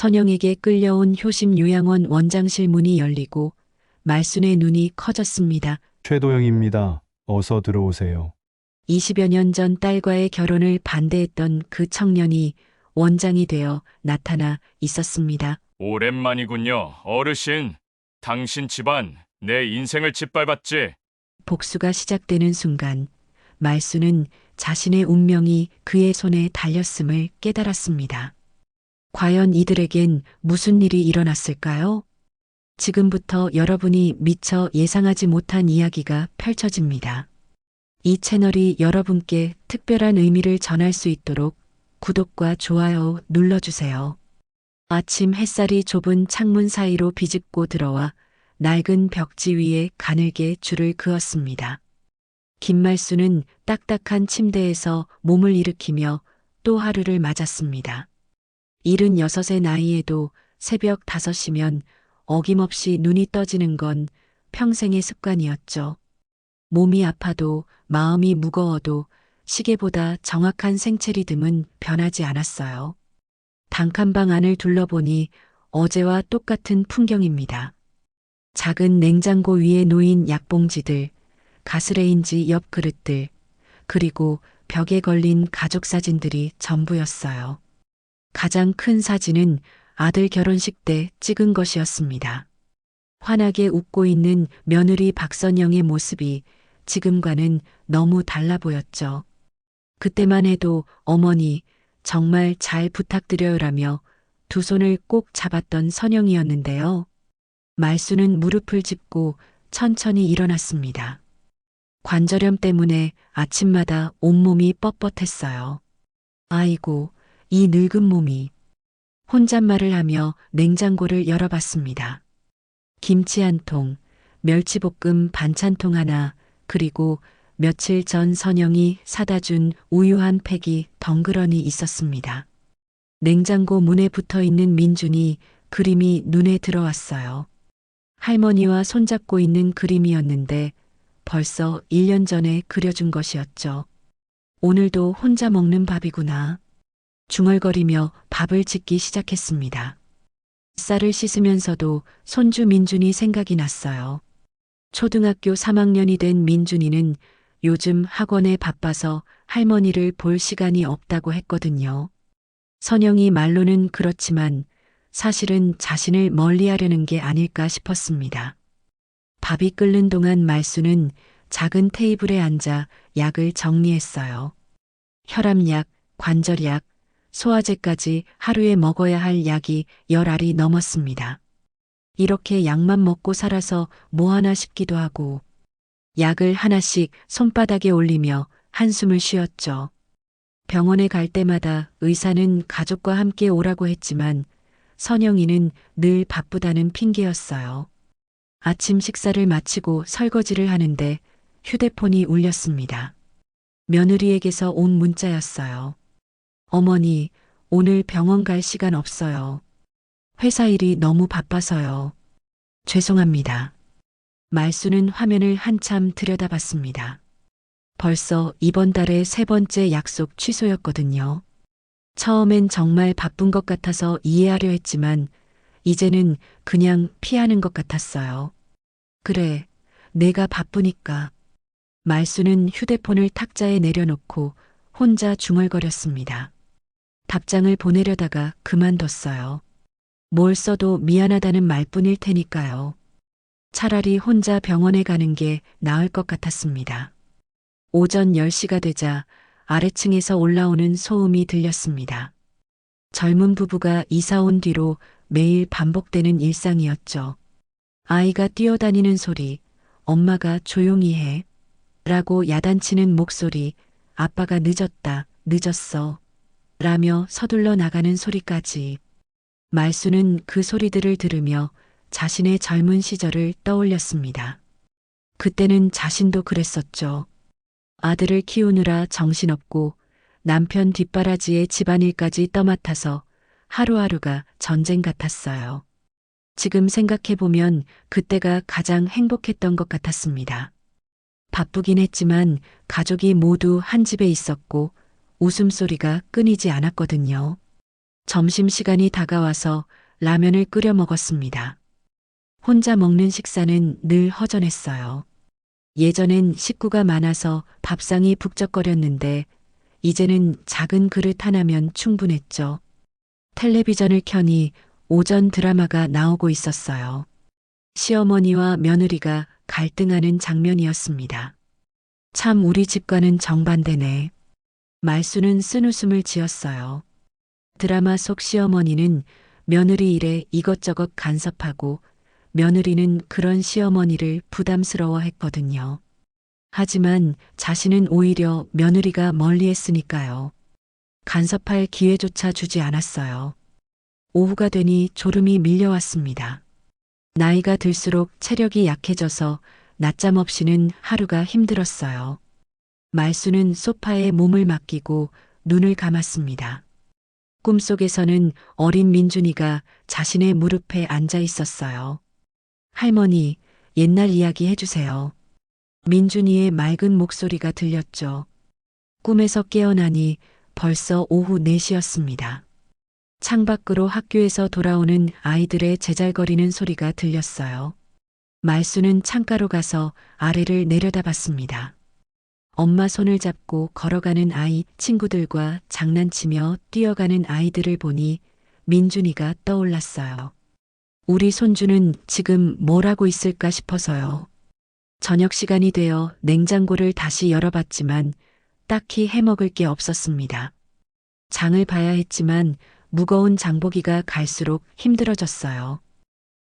선영에게 끌려온 효심 요양원 원장실 문이 열리고 말순의 눈이 커졌습니다. 최도영입니다. 어서 들어오세요. 20여 년 전 딸과의 결혼을 반대했던 그 청년이 원장이 되어 나타나 있었습니다. 오랜만이군요, 어르신. 당신 집안 내 인생을 짓밟았지. 복수가 시작되는 순간 말순은 자신의 운명이 그의 손에 달렸음을 깨달았습니다. 과연 이들에겐 무슨 일이 일어났을까요? 지금부터 여러분이 미처 예상하지 못한 이야기가 펼쳐집니다. 이 채널이 여러분께 특별한 의미를 전할 수 있도록 구독과 좋아요 눌러주세요. 아침 햇살이 좁은 창문 사이로 비집고 들어와 낡은 벽지 위에 가늘게 줄을 그었습니다. 김말수는 딱딱한 침대에서 몸을 일으키며 또 하루를 맞았습니다. 76의 나이에도 새벽 5시면 어김없이 눈이 떠지는 건 평생의 습관이었죠. 몸이 아파도 마음이 무거워도 시계보다 정확한 생체 리듬은 변하지 않았어요. 단칸방 안을 둘러보니 어제와 똑같은 풍경입니다. 작은 냉장고 위에 놓인 약봉지들, 가스레인지 옆 그릇들, 그리고 벽에 걸린 가족 사진들이 전부였어요. 가장 큰 사진은 아들 결혼식 때 찍은 것이었습니다. 환하게 웃고 있는 며느리 박선영의 모습이 지금과는 너무 달라 보였죠. 그때만 해도 어머니 정말 잘 부탁드려요라며 두 손을 꼭 잡았던 선영이었는데요. 말수는 무릎을 짚고 천천히 일어났습니다. 관절염 때문에 아침마다 온몸이 뻣뻣했어요. 아이고, 이 늙은 몸이. 혼잣말을 하며 냉장고를 열어봤습니다. 김치 한 통, 멸치볶음 반찬통 하나, 그리고 며칠 전 선영이 사다 준 우유 한 팩이 덩그러니 있었습니다. 냉장고 문에 붙어 있는 민준이 그림이 눈에 들어왔어요. 할머니와 손잡고 있는 그림이었는데 벌써 1년 전에 그려준 것이었죠. 오늘도 혼자 먹는 밥이구나. 중얼거리며 밥을 짓기 시작했습니다. 쌀을 씻으면서도 손주 민준이 생각이 났어요. 초등학교 3학년이 된 민준이는 요즘 학원에 바빠서 할머니를 볼 시간이 없다고 했거든요. 선영이 말로는 그렇지만 사실은 자신을 멀리하려는 게 아닐까 싶었습니다. 밥이 끓는 동안 말수는 작은 테이블에 앉아 약을 정리했어요. 혈압약, 관절약, 소화제까지 하루에 먹어야 할 약이 10알이 넘었습니다. 이렇게 약만 먹고 살아서 뭐하나 싶기도 하고 약을 하나씩 손바닥에 올리며 한숨을 쉬었죠. 병원에 갈 때마다 의사는 가족과 함께 오라고 했지만 선영이는 늘 바쁘다는 핑계였어요. 아침 식사를 마치고 설거지를 하는데 휴대폰이 울렸습니다. 며느리에게서 온 문자였어요. 어머니, 오늘 병원 갈 시간 없어요. 회사 일이 너무 바빠서요. 죄송합니다. 말수는 화면을 한참 들여다봤습니다. 벌써 이번 달에 3번째 약속 취소였거든요. 처음엔 정말 바쁜 것 같아서 이해하려 했지만 이제는 그냥 피하는 것 같았어요. 그래, 내가 바쁘니까. 말수는 휴대폰을 탁자에 내려놓고 혼자 중얼거렸습니다. 답장을 보내려다가 그만뒀어요. 뭘 써도 미안하다는 말뿐일 테니까요. 차라리 혼자 병원에 가는 게 나을 것 같았습니다. 오전 10시가 되자 아래층에서 올라오는 소음이 들렸습니다. 젊은 부부가 이사 온 뒤로 매일 반복되는 일상이었죠. 아이가 뛰어다니는 소리, 엄마가 조용히 해. 라고 야단치는 목소리, 아빠가 늦었다, 늦었어. 라며 서둘러 나가는 소리까지. 말수는 그 소리들을 들으며 자신의 젊은 시절을 떠올렸습니다. 그때는 자신도 그랬었죠. 아들을 키우느라 정신없고 남편 뒷바라지에 집안일까지 떠맡아서 하루하루가 전쟁 같았어요. 지금 생각해보면 그때가 가장 행복했던 것 같았습니다. 바쁘긴 했지만 가족이 모두 한 집에 있었고 웃음소리가 끊이지 않았거든요. 점심시간이 다가와서 라면을 끓여 먹었습니다. 혼자 먹는 식사는 늘 허전했어요. 예전엔 식구가 많아서 밥상이 북적거렸는데 이제는 작은 그릇 하나면 충분했죠. 텔레비전을 켜니 오전 드라마가 나오고 있었어요. 시어머니와 며느리가 갈등하는 장면이었습니다. 참 우리 집과는 정반대네. 말수는 쓴웃음을 지었어요. 드라마 속 시어머니는 며느리 일에 이것저것 간섭하고 며느리는 그런 시어머니를 부담스러워했거든요. 하지만 자신은 오히려 며느리가 멀리했으니까요. 간섭할 기회조차 주지 않았어요. 오후가 되니 졸음이 밀려왔습니다. 나이가 들수록 체력이 약해져서 낮잠 없이는 하루가 힘들었어요. 말수는 소파에 몸을 맡기고 눈을 감았습니다. 꿈속에서는 어린 민준이가 자신의 무릎에 앉아 있었어요. 할머니, 옛날 이야기 해주세요. 민준이의 맑은 목소리가 들렸죠. 꿈에서 깨어나니 벌써 오후 4시였습니다. 창밖으로 학교에서 돌아오는 아이들의 제잘거리는 소리가 들렸어요. 말수는 창가로 가서 아래를 내려다봤습니다. 엄마 손을 잡고 걸어가는 아이, 친구들과 장난치며 뛰어가는 아이들을 보니 민준이가 떠올랐어요. 우리 손주는 지금 뭘 하고 있을까 싶어서요. 저녁 시간이 되어 냉장고를 다시 열어봤지만 딱히 해먹을 게 없었습니다. 장을 봐야 했지만 무거운 장보기가 갈수록 힘들어졌어요.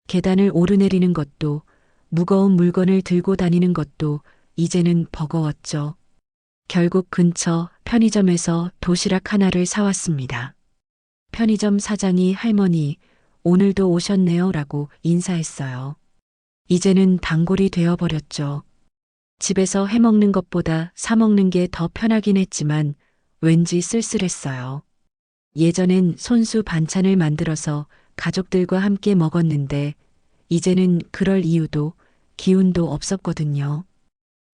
계단을 오르내리는 것도 무거운 물건을 들고 다니는 것도 이제는 버거웠죠. 결국 근처 편의점에서 도시락 하나를 사왔습니다. 편의점 사장이 할머니, 오늘도 오셨네요 라고 인사했어요. 이제는 단골이 되어버렸죠. 집에서 해먹는 것보다 사먹는 게 더 편하긴 했지만 왠지 쓸쓸했어요. 예전엔 손수 반찬을 만들어서 가족들과 함께 먹었는데 이제는 그럴 이유도 기운도 없었거든요.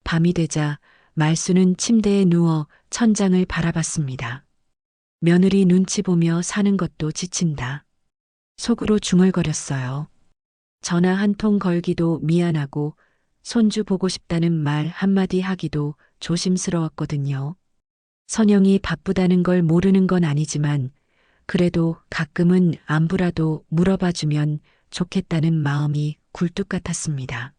밤이 되자 말수는 침대에 누워 천장을 바라봤습니다. 며느리 눈치 보며 사는 것도 지친다. 속으로 중얼거렸어요. 전화 한 통 걸기도 미안하고 손주 보고 싶다는 말 한마디 하기도 조심스러웠거든요. 선영이 바쁘다는 걸 모르는 건 아니지만 그래도 가끔은 안부라도 물어봐주면 좋겠다는 마음이 굴뚝 같았습니다.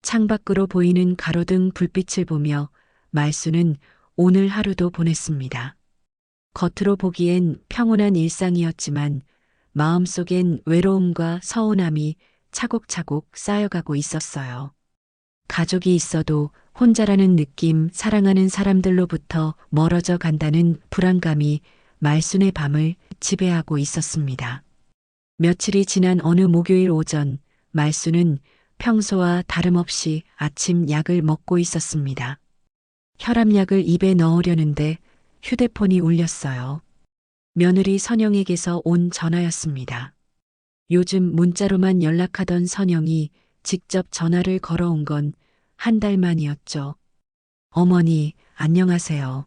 창밖으로 보이는 가로등 불빛을 보며 말수는 오늘 하루도 보냈습니다. 겉으로 보기엔 평온한 일상이었지만 마음속엔 외로움과 서운함이 차곡차곡 쌓여가고 있었어요. 가족이 있어도 혼자라는 느낌, 사랑하는 사람들로부터 멀어져 간다는 불안감이 말순의 밤을 지배하고 있었습니다. 며칠이 지난 어느 목요일 오전, 말순은 평소와 다름없이 아침 약을 먹고 있었습니다. 혈압약을 입에 넣으려는데 휴대폰이 울렸어요. 며느리 선영에게서 온 전화였습니다. 요즘 문자로만 연락하던 선영이 직접 전화를 걸어온 건 한 달 만이었죠. 어머니, 안녕하세요.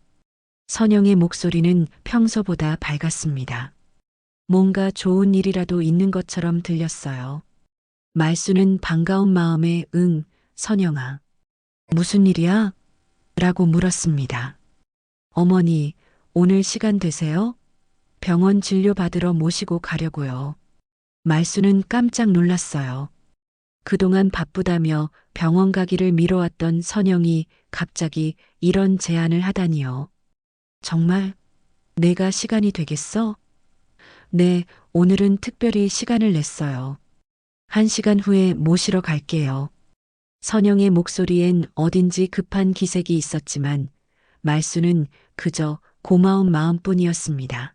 선영의 목소리는 평소보다 밝았습니다. 뭔가 좋은 일이라도 있는 것처럼 들렸어요. 말수는 반가운 마음에 응, 선영아. 무슨 일이야? 라고 물었습니다. 어머니, 오늘 시간 되세요? 병원 진료 받으러 모시고 가려고요. 말수는 깜짝 놀랐어요. 그동안 바쁘다며 병원 가기를 미뤄왔던 선영이 갑자기 이런 제안을 하다니요. 정말 내가 시간이 되겠어? 네, 오늘은 특별히 시간을 냈어요. 1시간 후에 모시러 갈게요. 선영의 목소리엔 어딘지 급한 기색이 있었지만 말수는 그저 고마운 마음뿐이었습니다.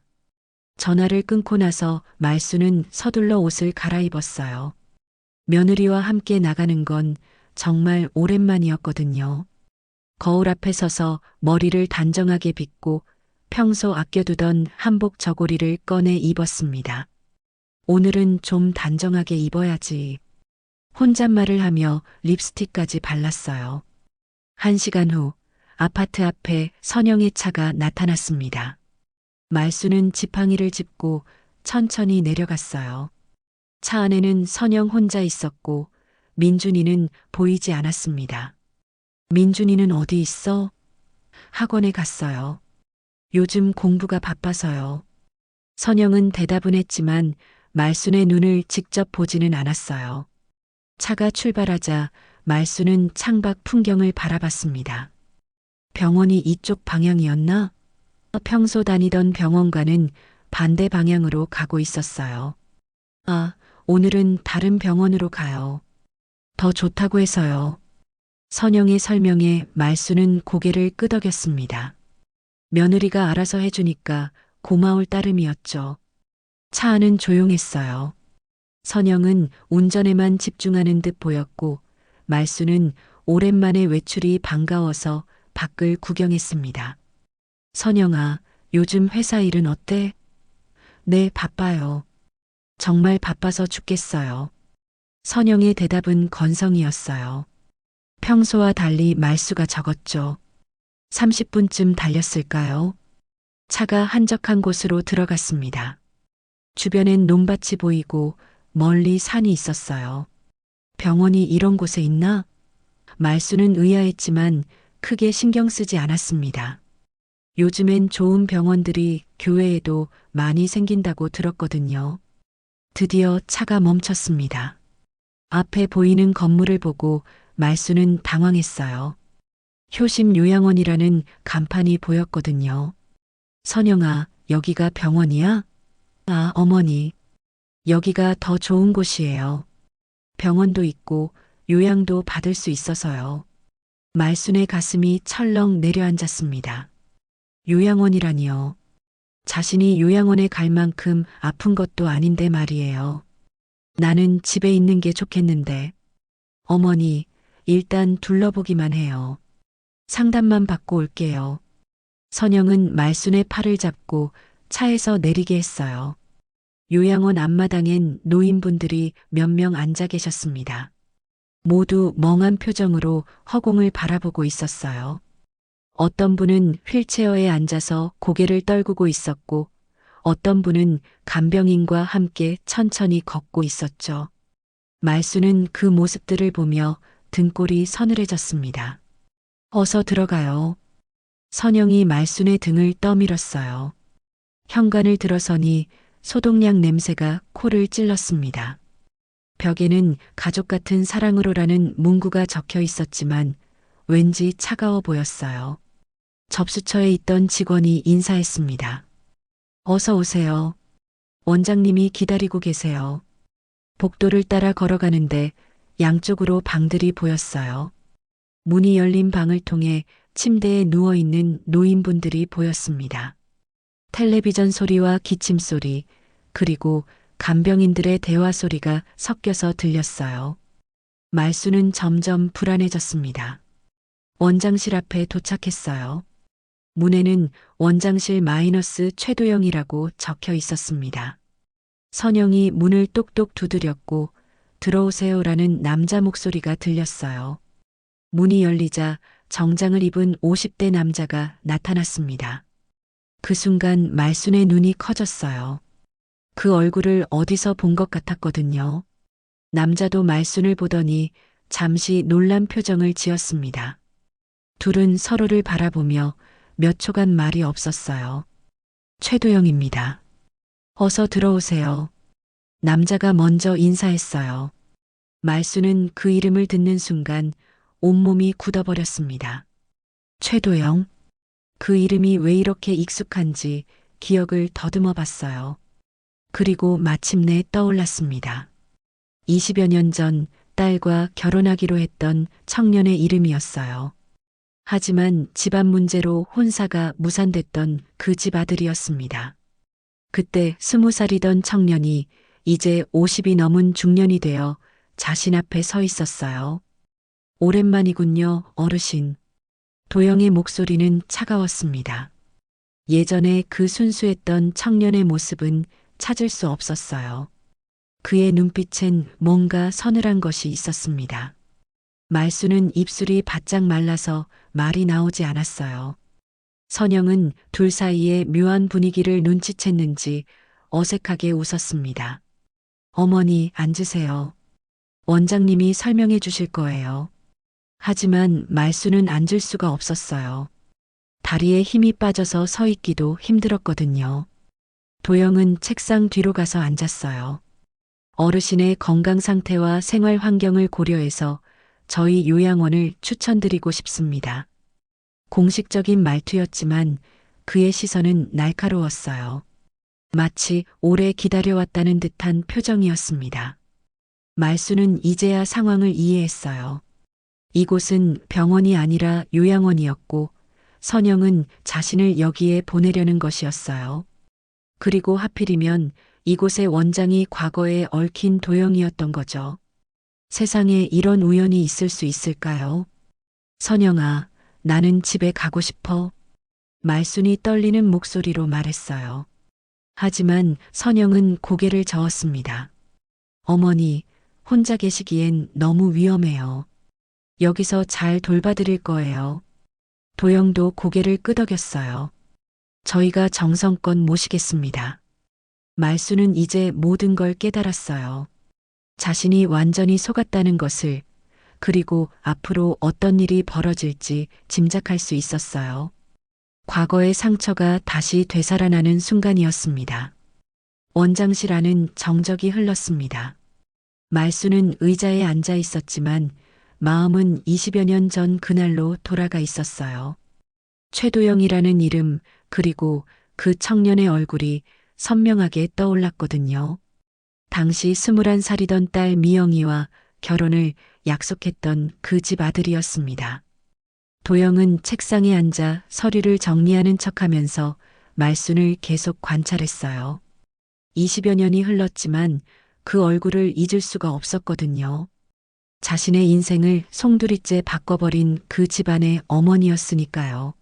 전화를 끊고 나서 말수는 서둘러 옷을 갈아입었어요. 며느리와 함께 나가는 건 정말 오랜만이었거든요. 거울 앞에 서서 머리를 단정하게 빗고 평소 아껴두던 한복 저고리를 꺼내 입었습니다. 오늘은 좀 단정하게 입어야지. 혼잣말을 하며 립스틱까지 발랐어요. 1시간 후 아파트 앞에 선영의 차가 나타났습니다. 말수는 지팡이를 짚고 천천히 내려갔어요. 차 안에는 선영 혼자 있었고 민준이는 보이지 않았습니다. 민준이는 어디 있어? 학원에 갔어요. 요즘 공부가 바빠서요. 선영은 대답은 했지만 말순의 눈을 직접 보지는 않았어요. 차가 출발하자 말순은 창밖 풍경을 바라봤습니다. 병원이 이쪽 방향이었나? 평소 다니던 병원과는 반대 방향으로 가고 있었어요. 아, 오늘은 다른 병원으로 가요. 더 좋다고 해서요. 선영의 설명에 말순은 고개를 끄덕였습니다. 며느리가 알아서 해주니까 고마울 따름이었죠. 차 안은 조용했어요. 선영은 운전에만 집중하는 듯 보였고 말순은 오랜만에 외출이 반가워서 밖을 구경했습니다. 선영아, 요즘 회사 일은 어때? 네, 바빠요. 정말 바빠서 죽겠어요. 선영의 대답은 건성이었어요. 평소와 달리 말수가 적었죠. 30분쯤 달렸을까요? 차가 한적한 곳으로 들어갔습니다. 주변엔 논밭이 보이고 멀리 산이 있었어요. 병원이 이런 곳에 있나? 말수는 의아했지만 크게 신경 쓰지 않았습니다. 요즘엔 좋은 병원들이 교외에도 많이 생긴다고 들었거든요. 드디어 차가 멈췄습니다. 앞에 보이는 건물을 보고 말수는 당황했어요. 효심 요양원이라는 간판이 보였거든요. 선영아, 여기가 병원이야? 아, 어머니. 여기가 더 좋은 곳이에요. 병원도 있고 요양도 받을 수 있어서요. 말순의 가슴이 철렁 내려앉았습니다. 요양원이라니요. 자신이 요양원에 갈 만큼 아픈 것도 아닌데 말이에요. 나는 집에 있는 게 좋겠는데. 어머니, 일단 둘러보기만 해요. 상담만 받고 올게요. 선영은 말순의 팔을 잡고 차에서 내리게 했어요. 요양원 앞마당엔 노인분들이 몇 명 앉아 계셨습니다. 모두 멍한 표정으로 허공을 바라보고 있었어요. 어떤 분은 휠체어에 앉아서 고개를 떨구고 있었고 어떤 분은 간병인과 함께 천천히 걷고 있었죠. 말수는 그 모습들을 보며 등골이 서늘해졌습니다. 어서 들어가요. 선영이 말순의 등을 떠밀었어요. 현관을 들어서니 소독약 냄새가 코를 찔렀습니다. 벽에는 가족 같은 사랑으로라는 문구가 적혀 있었지만 왠지 차가워 보였어요. 접수처에 있던 직원이 인사했습니다. 어서 오세요. 원장님이 기다리고 계세요. 복도를 따라 걸어가는데 양쪽으로 방들이 보였어요. 문이 열린 방을 통해 침대에 누워있는 노인분들이 보였습니다. 텔레비전 소리와 기침 소리, 그리고 간병인들의 대화 소리가 섞여서 들렸어요. 말수는 점점 불안해졌습니다. 원장실 앞에 도착했어요. 문에는 원장실 마이너스 최도영이라고 적혀 있었습니다. 선영이 문을 똑똑 두드렸고 들어오세요라는 남자 목소리가 들렸어요. 문이 열리자 정장을 입은 50대 남자가 나타났습니다. 그 순간 말순의 눈이 커졌어요. 그 얼굴을 어디서 본 것 같았거든요. 남자도 말순을 보더니 잠시 놀란 표정을 지었습니다. 둘은 서로를 바라보며 몇 초간 말이 없었어요. 최도영입니다. 어서 들어오세요. 남자가 먼저 인사했어요. 말순은 그 이름을 듣는 순간 온몸이 굳어버렸습니다. 최도영. 그 이름이 왜 이렇게 익숙한지 기억을 더듬어 봤어요. 그리고 마침내 떠올랐습니다. 20여 년 전 딸과 결혼하기로 했던 청년의 이름이었어요. 하지만 집안 문제로 혼사가 무산됐던 그 집 아들이었습니다. 그때 20살이던 청년이 이제 50이 넘은 중년이 되어 자신 앞에 서 있었어요. 오랜만이군요, 어르신. 도영의 목소리는 차가웠습니다. 예전에 그 순수했던 청년의 모습은 찾을 수 없었어요. 그의 눈빛엔 뭔가 서늘한 것이 있었습니다. 말수는 입술이 바짝 말라서 말이 나오지 않았어요. 선영은 둘 사이의 묘한 분위기를 눈치챘는지 어색하게 웃었습니다. 어머니, 앉으세요. 원장님이 설명해 주실 거예요. 하지만 말수는 앉을 수가 없었어요. 다리에 힘이 빠져서 서 있기도 힘들었거든요. 도영은 책상 뒤로 가서 앉았어요. 어르신의 건강 상태와 생활 환경을 고려해서 저희 요양원을 추천드리고 싶습니다. 공식적인 말투였지만 그의 시선은 날카로웠어요. 마치 오래 기다려왔다는 듯한 표정이었습니다. 말수는 이제야 상황을 이해했어요. 이곳은 병원이 아니라 요양원이었고 선영은 자신을 여기에 보내려는 것이었어요. 그리고 하필이면 이곳의 원장이 과거에 얽힌 도영이었던 거죠. 세상에 이런 우연이 있을 수 있을까요? 선영아, 나는 집에 가고 싶어. 말순이 떨리는 목소리로 말했어요. 하지만 선영은 고개를 저었습니다. 어머니, 혼자 계시기엔 너무 위험해요. 여기서 잘 돌봐드릴 거예요. 도영도 고개를 끄덕였어요. 저희가 정성껏 모시겠습니다. 말수는 이제 모든 걸 깨달았어요. 자신이 완전히 속았다는 것을, 그리고 앞으로 어떤 일이 벌어질지 짐작할 수 있었어요. 과거의 상처가 다시 되살아나는 순간이었습니다. 원장실 안은 정적이 흘렀습니다. 말수는 의자에 앉아 있었지만 마음은 20여 년 전 그날로 돌아가 있었어요. 최도영이라는 이름, 그리고 그 청년의 얼굴이 선명하게 떠올랐거든요. 당시 21살이던 딸 미영이와 결혼을 약속했던 그 집 아들이었습니다. 도영은 책상에 앉아 서류를 정리하는 척하면서 말순을 계속 관찰했어요. 20여 년이 흘렀지만 그 얼굴을 잊을 수가 없었거든요. 자신의 인생을 송두리째 바꿔버린 그 집안의 어머니였으니까요.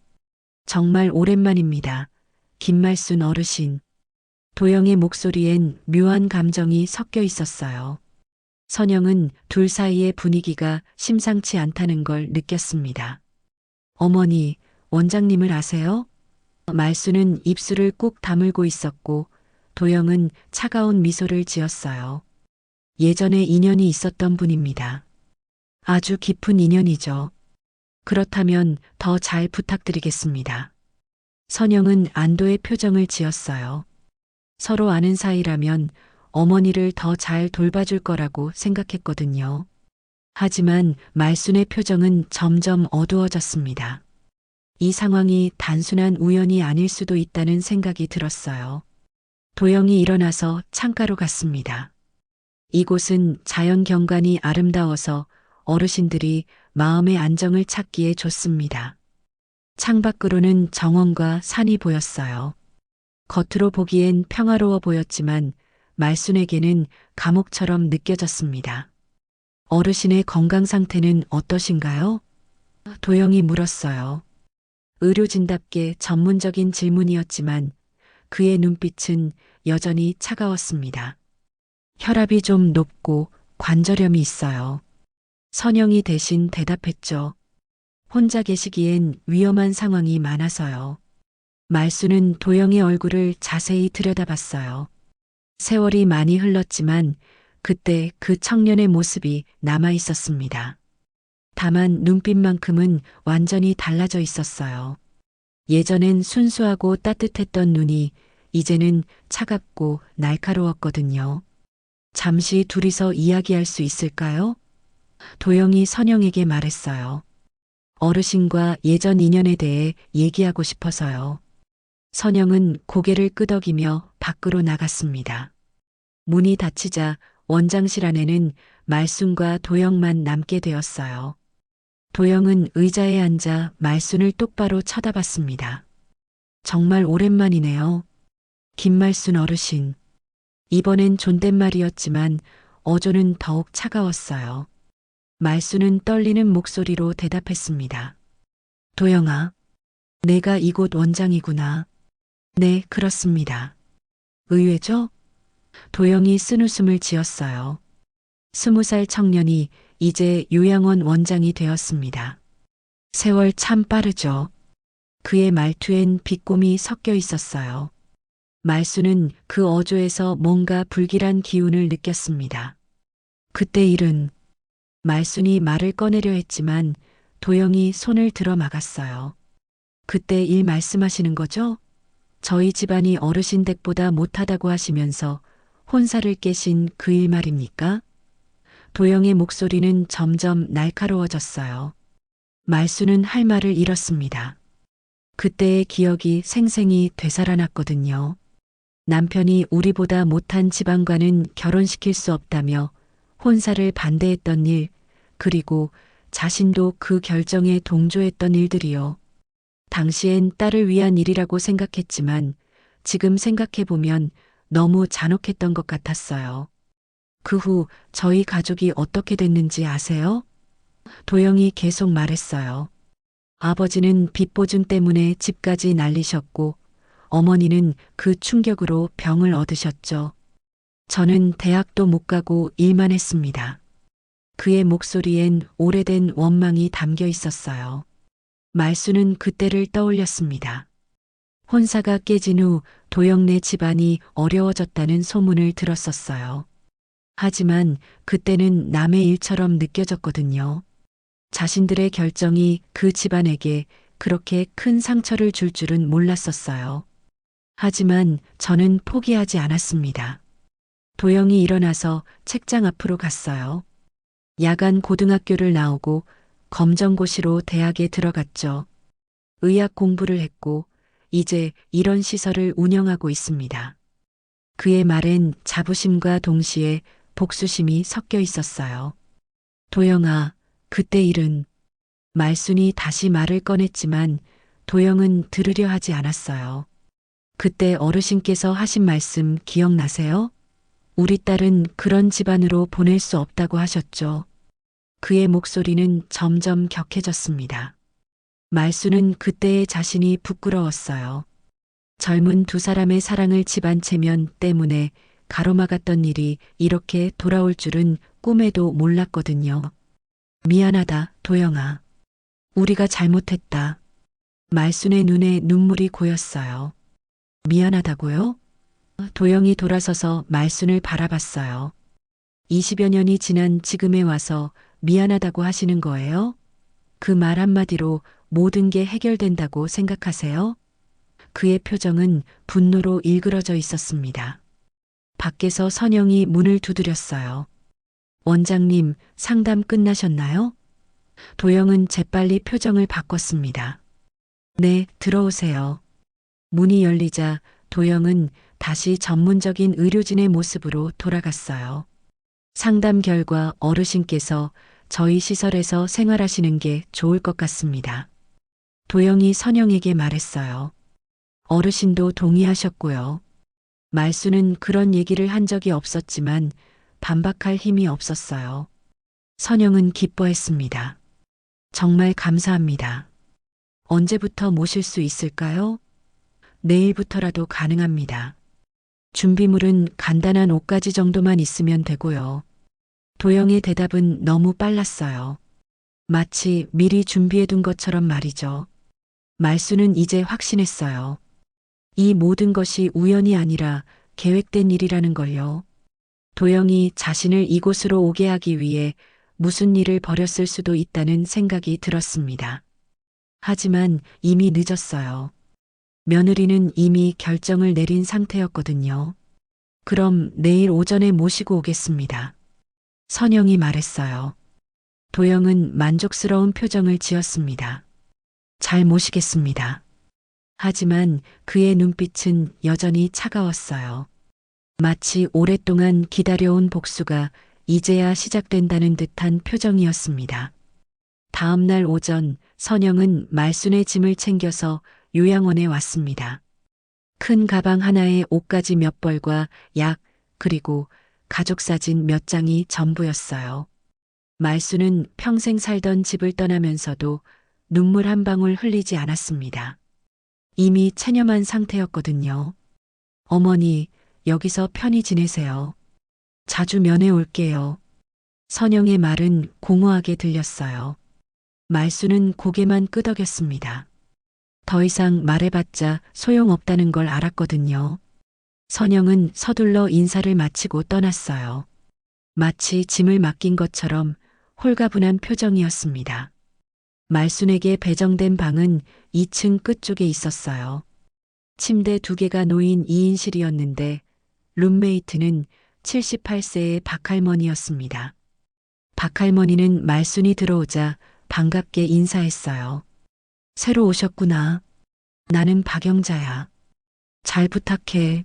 정말 오랜만입니다. 김말순 어르신. 도영의 목소리엔 묘한 감정이 섞여 있었어요. 선영은 둘 사이의 분위기가 심상치 않다는 걸 느꼈습니다. 어머니, 원장님을 아세요? 말순은 입술을 꾹 다물고 있었고 도영은 차가운 미소를 지었어요. 예전에 인연이 있었던 분입니다. 아주 깊은 인연이죠. 그렇다면 더 잘 부탁드리겠습니다. 선영은 안도의 표정을 지었어요. 서로 아는 사이라면 어머니를 더 잘 돌봐줄 거라고 생각했거든요. 하지만 말순의 표정은 점점 어두워졌습니다. 이 상황이 단순한 우연이 아닐 수도 있다는 생각이 들었어요. 도영이 일어나서 창가로 갔습니다. 이곳은 자연 경관이 아름다워서 어르신들이 마음의 안정을 찾기에 좋습니다. 창밖으로는 정원과 산이 보였어요. 겉으로 보기엔 평화로워 보였지만 말순에게는 감옥처럼 느껴졌습니다. 어르신의 건강 상태는 어떠신가요? 도영이 물었어요. 의료진답게 전문적인 질문이었지만 그의 눈빛은 여전히 차가웠습니다. 혈압이 좀 높고 관절염이 있어요. 선영이 대신 대답했죠. 혼자 계시기엔 위험한 상황이 많아서요. 말수는 도영의 얼굴을 자세히 들여다봤어요. 세월이 많이 흘렀지만 그때 그 청년의 모습이 남아 있었습니다. 다만 눈빛만큼은 완전히 달라져 있었어요. 예전엔 순수하고 따뜻했던 눈이 이제는 차갑고 날카로웠거든요. 잠시 둘이서 이야기할 수 있을까요? 도영이 선영에게 말했어요. 어르신과 예전 인연에 대해 얘기하고 싶어서요. 선영은 고개를 끄덕이며 밖으로 나갔습니다. 문이 닫히자 원장실 안에는 말순과 도영만 남게 되었어요. 도영은 의자에 앉아 말순을 똑바로 쳐다봤습니다. 정말 오랜만이네요. 김말순 어르신. 이번엔 존댓말이었지만 어조는 더욱 차가웠어요. 말순은 떨리는 목소리로 대답했습니다. 도영아, 내가 이곳 원장이구나. 네, 그렇습니다. 의외죠? 도영이 쓴웃음을 지었어요. 20살 청년이 이제 요양원 원장이 되었습니다. 세월 참 빠르죠. 그의 말투엔 비꼼이 섞여 있었어요. 말수는 그 어조에서 뭔가 불길한 기운을 느꼈습니다. 그때 일은 말순이 말을 꺼내려 했지만 도영이 손을 들어 막았어요. 그때 일 말씀하시는 거죠? 저희 집안이 어르신 댁보다 못하다고 하시면서 혼사를 깨신 그 일 말입니까? 도영의 목소리는 점점 날카로워졌어요. 말수는 할 말을 잃었습니다. 그때의 기억이 생생히 되살아났거든요. 남편이 우리보다 못한 집안과는 결혼시킬 수 없다며 혼사를 반대했던 일, 그리고 자신도 그 결정에 동조했던 일들이요. 당시엔 딸을 위한 일이라고 생각했지만 지금 생각해보면 너무 잔혹했던 것 같았어요. 그 후 저희 가족이 어떻게 됐는지 아세요? 도영이 계속 말했어요. 아버지는 빚 보증 때문에 집까지 날리셨고 어머니는 그 충격으로 병을 얻으셨죠. 저는 대학도 못 가고 일만 했습니다. 그의 목소리엔 오래된 원망이 담겨 있었어요. 말수는 그때를 떠올렸습니다. 혼사가 깨진 후 도영네 집안이 어려워졌다는 소문을 들었었어요. 하지만 그때는 남의 일처럼 느껴졌거든요. 자신들의 결정이 그 집안에게 그렇게 큰 상처를 줄 줄은 몰랐었어요. 하지만 저는 포기하지 않았습니다. 도영이 일어나서 책장 앞으로 갔어요. 야간 고등학교를 나오고 검정고시로 대학에 들어갔죠. 의학 공부를 했고 이제 이런 시설을 운영하고 있습니다. 그의 말엔 자부심과 동시에 복수심이 섞여 있었어요. 도영아, 그때 일은 말순이 다시 말을 꺼냈지만 도영은 들으려 하지 않았어요. 그때 어르신께서 하신 말씀 기억나세요? 우리 딸은 그런 집안으로 보낼 수 없다고 하셨죠. 그의 목소리는 점점 격해졌습니다. 말수는 그때의 자신이 부끄러웠어요. 젊은 두 사람의 사랑을 집안체면 때문에 가로막았던 일이 이렇게 돌아올 줄은 꿈에도 몰랐거든요. 미안하다, 도영아. 우리가 잘못했다. 말순의 눈에 눈물이 고였어요. 미안하다고요? 도영이 돌아서서 말순을 바라봤어요. 20여 년이 지난 지금에 와서 미안하다고 하시는 거예요? 그 말 한마디로 모든 게 해결된다고 생각하세요? 그의 표정은 분노로 일그러져 있었습니다. 밖에서 선영이 문을 두드렸어요. 원장님, 상담 끝나셨나요? 도영은 재빨리 표정을 바꿨습니다. 네, 들어오세요. 문이 열리자 도영은 다시 전문적인 의료진의 모습으로 돌아갔어요. 상담 결과 어르신께서 저희 시설에서 생활하시는 게 좋을 것 같습니다. 도영이 선영에게 말했어요. 어르신도 동의하셨고요. 말수는 그런 얘기를 한 적이 없었지만 반박할 힘이 없었어요. 선영은 기뻐했습니다. 정말 감사합니다. 언제부터 모실 수 있을까요? 내일부터라도 가능합니다. 준비물은 간단한 옷가지 정도만 있으면 되고요. 도영의 대답은 너무 빨랐어요. 마치 미리 준비해둔 것처럼 말이죠. 말수는 이제 확신했어요. 이 모든 것이 우연이 아니라 계획된 일이라는 걸요. 도영이 자신을 이곳으로 오게 하기 위해 무슨 일을 벌였을 수도 있다는 생각이 들었습니다. 하지만 이미 늦었어요. 며느리는 이미 결정을 내린 상태였거든요. 그럼 내일 오전에 모시고 오겠습니다. 선영이 말했어요. 도영은 만족스러운 표정을 지었습니다. 잘 모시겠습니다. 하지만 그의 눈빛은 여전히 차가웠어요. 마치 오랫동안 기다려온 복수가 이제야 시작된다는 듯한 표정이었습니다. 다음 날 오전 선영은 말순의 짐을 챙겨서 요양원에 왔습니다. 큰 가방 하나에 옷가지 몇 벌과 약, 그리고 가족사진 몇 장이 전부였어요. 말수는 평생 살던 집을 떠나면서도 눈물 한 방울 흘리지 않았습니다. 이미 체념한 상태였거든요. 어머니, 여기서 편히 지내세요. 자주 면회 올게요. 선영의 말은 공허하게 들렸어요. 말수는 고개만 끄덕였습니다. 더 이상 말해봤자 소용없다는 걸 알았거든요. 선영은 서둘러 인사를 마치고 떠났어요. 마치 짐을 맡긴 것처럼 홀가분한 표정이었습니다. 말순에게 배정된 방은 2층 끝쪽에 있었어요. 침대 2개가 놓인 2인실이었는데 룸메이트는 78세의 박할머니였습니다. 박할머니는 말순이 들어오자 반갑게 인사했어요. 새로 오셨구나. 나는 박영자야. 잘 부탁해.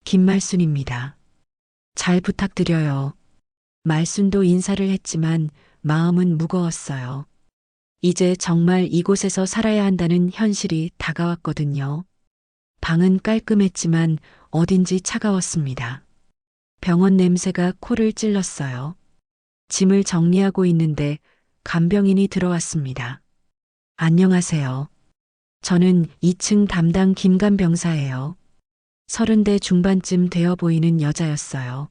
김말순입니다. 잘 부탁드려요. 말순도 인사를 했지만 마음은 무거웠어요. 이제 정말 이곳에서 살아야 한다는 현실이 다가왔거든요. 방은 깔끔했지만 어딘지 차가웠습니다. 병원 냄새가 코를 찔렀어요. 짐을 정리하고 있는데 간병인이 들어왔습니다. 안녕하세요. 저는 2층 담당 김간병사예요. 30대 중반쯤 되어 보이는 여자였어요.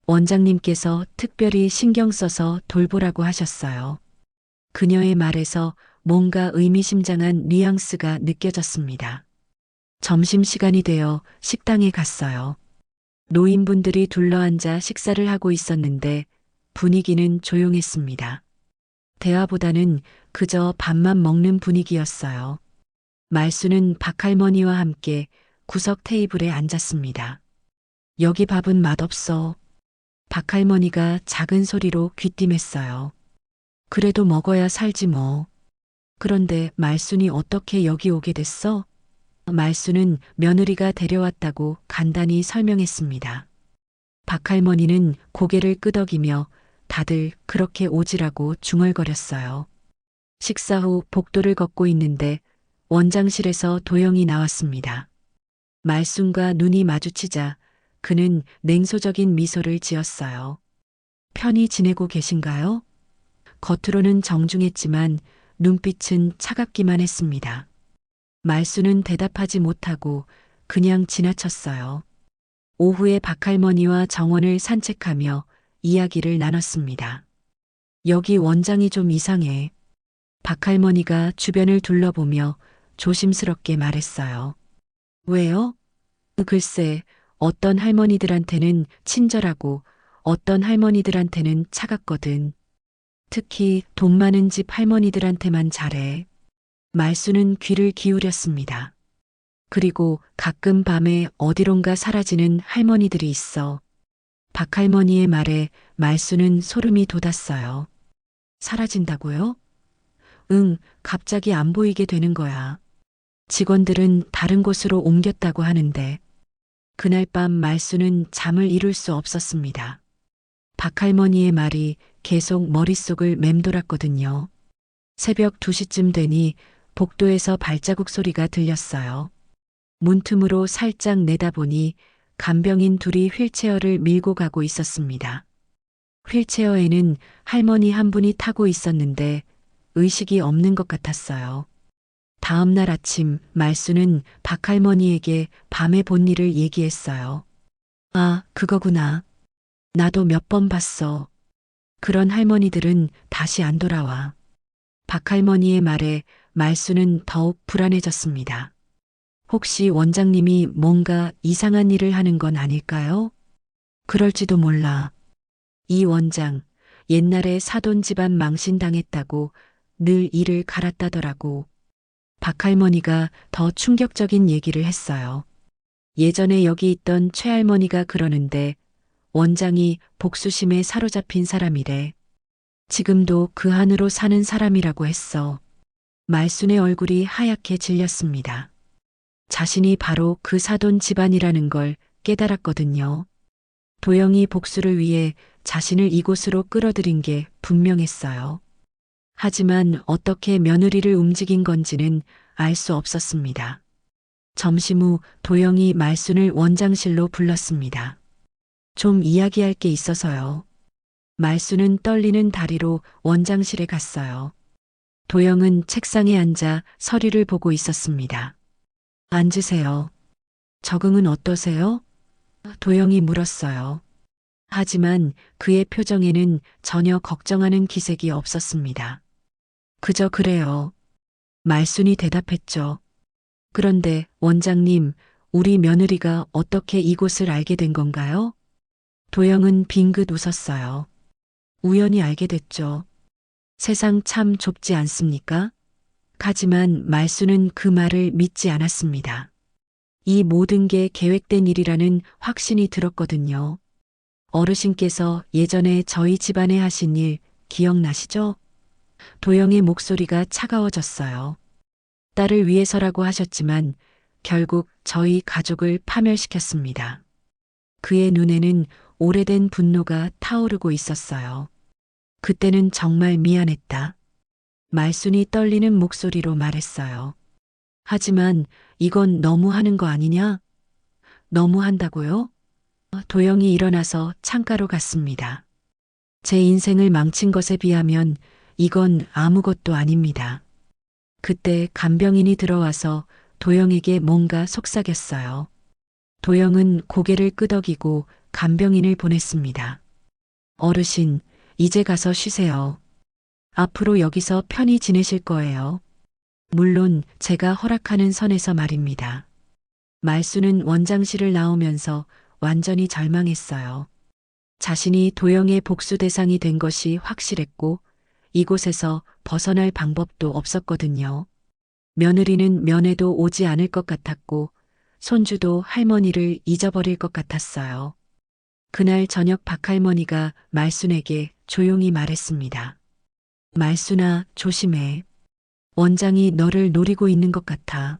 원장님께서 특별히 신경 써서 돌보라고 하셨어요. 그녀의 말에서 뭔가 의미심장한 뉘앙스가 느껴졌습니다. 점심시간이 되어 식당에 갔어요. 노인분들이 둘러앉아 식사를 하고 있었는데 분위기는 조용했습니다. 대화보다는 그저 밥만 먹는 분위기였어요. 말순은 박할머니와 함께 구석 테이블에 앉았습니다. 여기 밥은 맛없어. 박할머니가 작은 소리로 귀띔했어요. 그래도 먹어야 살지 뭐. 그런데 말순이 어떻게 여기 오게 됐어? 말순은 며느리가 데려왔다고 간단히 설명했습니다. 박할머니는 고개를 끄덕이며 다들 그렇게 오지라고 중얼거렸어요. 식사 후 복도를 걷고 있는데 원장실에서 도영이 나왔습니다. 말순과 눈이 마주치자 그는 냉소적인 미소를 지었어요. 편히 지내고 계신가요? 겉으로는 정중했지만 눈빛은 차갑기만 했습니다. 말순은 대답하지 못하고 그냥 지나쳤어요. 오후에 박할머니와 정원을 산책하며 이야기를 나눴습니다. 여기 원장이 좀 이상해. 박할머니가 주변을 둘러보며 조심스럽게 말했어요. 왜요? 글쎄, 어떤 할머니들한테는 친절하고 어떤 할머니들한테는 차갑거든. 특히 돈 많은 집 할머니들한테만 잘해. 말순은 귀를 기울였습니다. 그리고 가끔 밤에 어디론가 사라지는 할머니들이 있어. 박할머니의 말에 말순은 소름이 돋았어요. 사라진다고요? 응, 갑자기 안 보이게 되는 거야. 직원들은 다른 곳으로 옮겼다고 하는데 그날 밤 말순은 잠을 이룰 수 없었습니다. 박할머니의 말이 계속 머릿속을 맴돌았거든요. 새벽 2시쯤 되니 복도에서 발자국 소리가 들렸어요. 문틈으로 살짝 내다보니 간병인 둘이 휠체어를 밀고 가고 있었습니다. 휠체어에는 할머니 한 분이 타고 있었는데 의식이 없는 것 같았어요. 다음 날 아침 말순은 박할머니에게 밤에 본 일을 얘기했어요. 아, 그거구나. 나도 몇 번 봤어. 그런 할머니들은 다시 안 돌아와. 박할머니의 말에 말순은 더욱 불안해졌습니다. 혹시 원장님이 뭔가 이상한 일을 하는 건 아닐까요? 그럴지도 몰라. 이 원장, 옛날에 사돈 집안 망신당했다고 늘 일을 갈았다더라고. 박할머니가 더 충격적인 얘기를 했어요. 예전에 여기 있던 최할머니가 그러는데 원장이 복수심에 사로잡힌 사람이래. 지금도 그 안으로 사는 사람이라고 했어. 말순의 얼굴이 하얗게 질렸습니다. 자신이 바로 그 사돈 집안이라는 걸 깨달았거든요. 도영이 복수를 위해 자신을 이곳으로 끌어들인 게 분명했어요. 하지만 어떻게 며느리를 움직인 건지는 알 수 없었습니다. 점심 후 도영이 말순을 원장실로 불렀습니다. 좀 이야기할 게 있어서요. 말순은 떨리는 다리로 원장실에 갔어요. 도영은 책상에 앉아 서류를 보고 있었습니다. 앉으세요. 적응은 어떠세요? 도영이 물었어요. 하지만 그의 표정에는 전혀 걱정하는 기색이 없었습니다. 그저 그래요. 말순이 대답했죠. 그런데 원장님, 우리 며느리가 어떻게 이곳을 알게 된 건가요? 도영은 빙긋 웃었어요. 우연히 알게 됐죠. 세상 참 좁지 않습니까? 하지만 말수는 그 말을 믿지 않았습니다. 이 모든 게 계획된 일이라는 확신이 들었거든요. 어르신께서 예전에 저희 집안에 하신 일 기억나시죠? 도영의 목소리가 차가워졌어요. 딸을 위해서라고 하셨지만 결국 저희 가족을 파멸시켰습니다. 그의 눈에는 오래된 분노가 타오르고 있었어요. 그때는 정말 미안했다. 말순이 떨리는 목소리로 말했어요. 하지만 이건 너무하는 거 아니냐? 너무한다고요? 도영이 일어나서 창가로 갔습니다. 제 인생을 망친 것에 비하면 이건 아무것도 아닙니다. 그때 간병인이 들어와서 도영에게 뭔가 속삭였어요. 도영은 고개를 끄덕이고 간병인을 보냈습니다. 어르신, 이제 가서 쉬세요. 앞으로 여기서 편히 지내실 거예요. 물론 제가 허락하는 선에서 말입니다. 말수는 원장실을 나오면서 완전히 절망했어요. 자신이 도영의 복수 대상이 된 것이 확실했고 이곳에서 벗어날 방법도 없었거든요. 며느리는 면회도 오지 않을 것 같았고 손주도 할머니를 잊어버릴 것 같았어요. 그날 저녁 박할머니가 말순에게 조용히 말했습니다. 말순아, 조심해. 원장이 너를 노리고 있는 것 같아.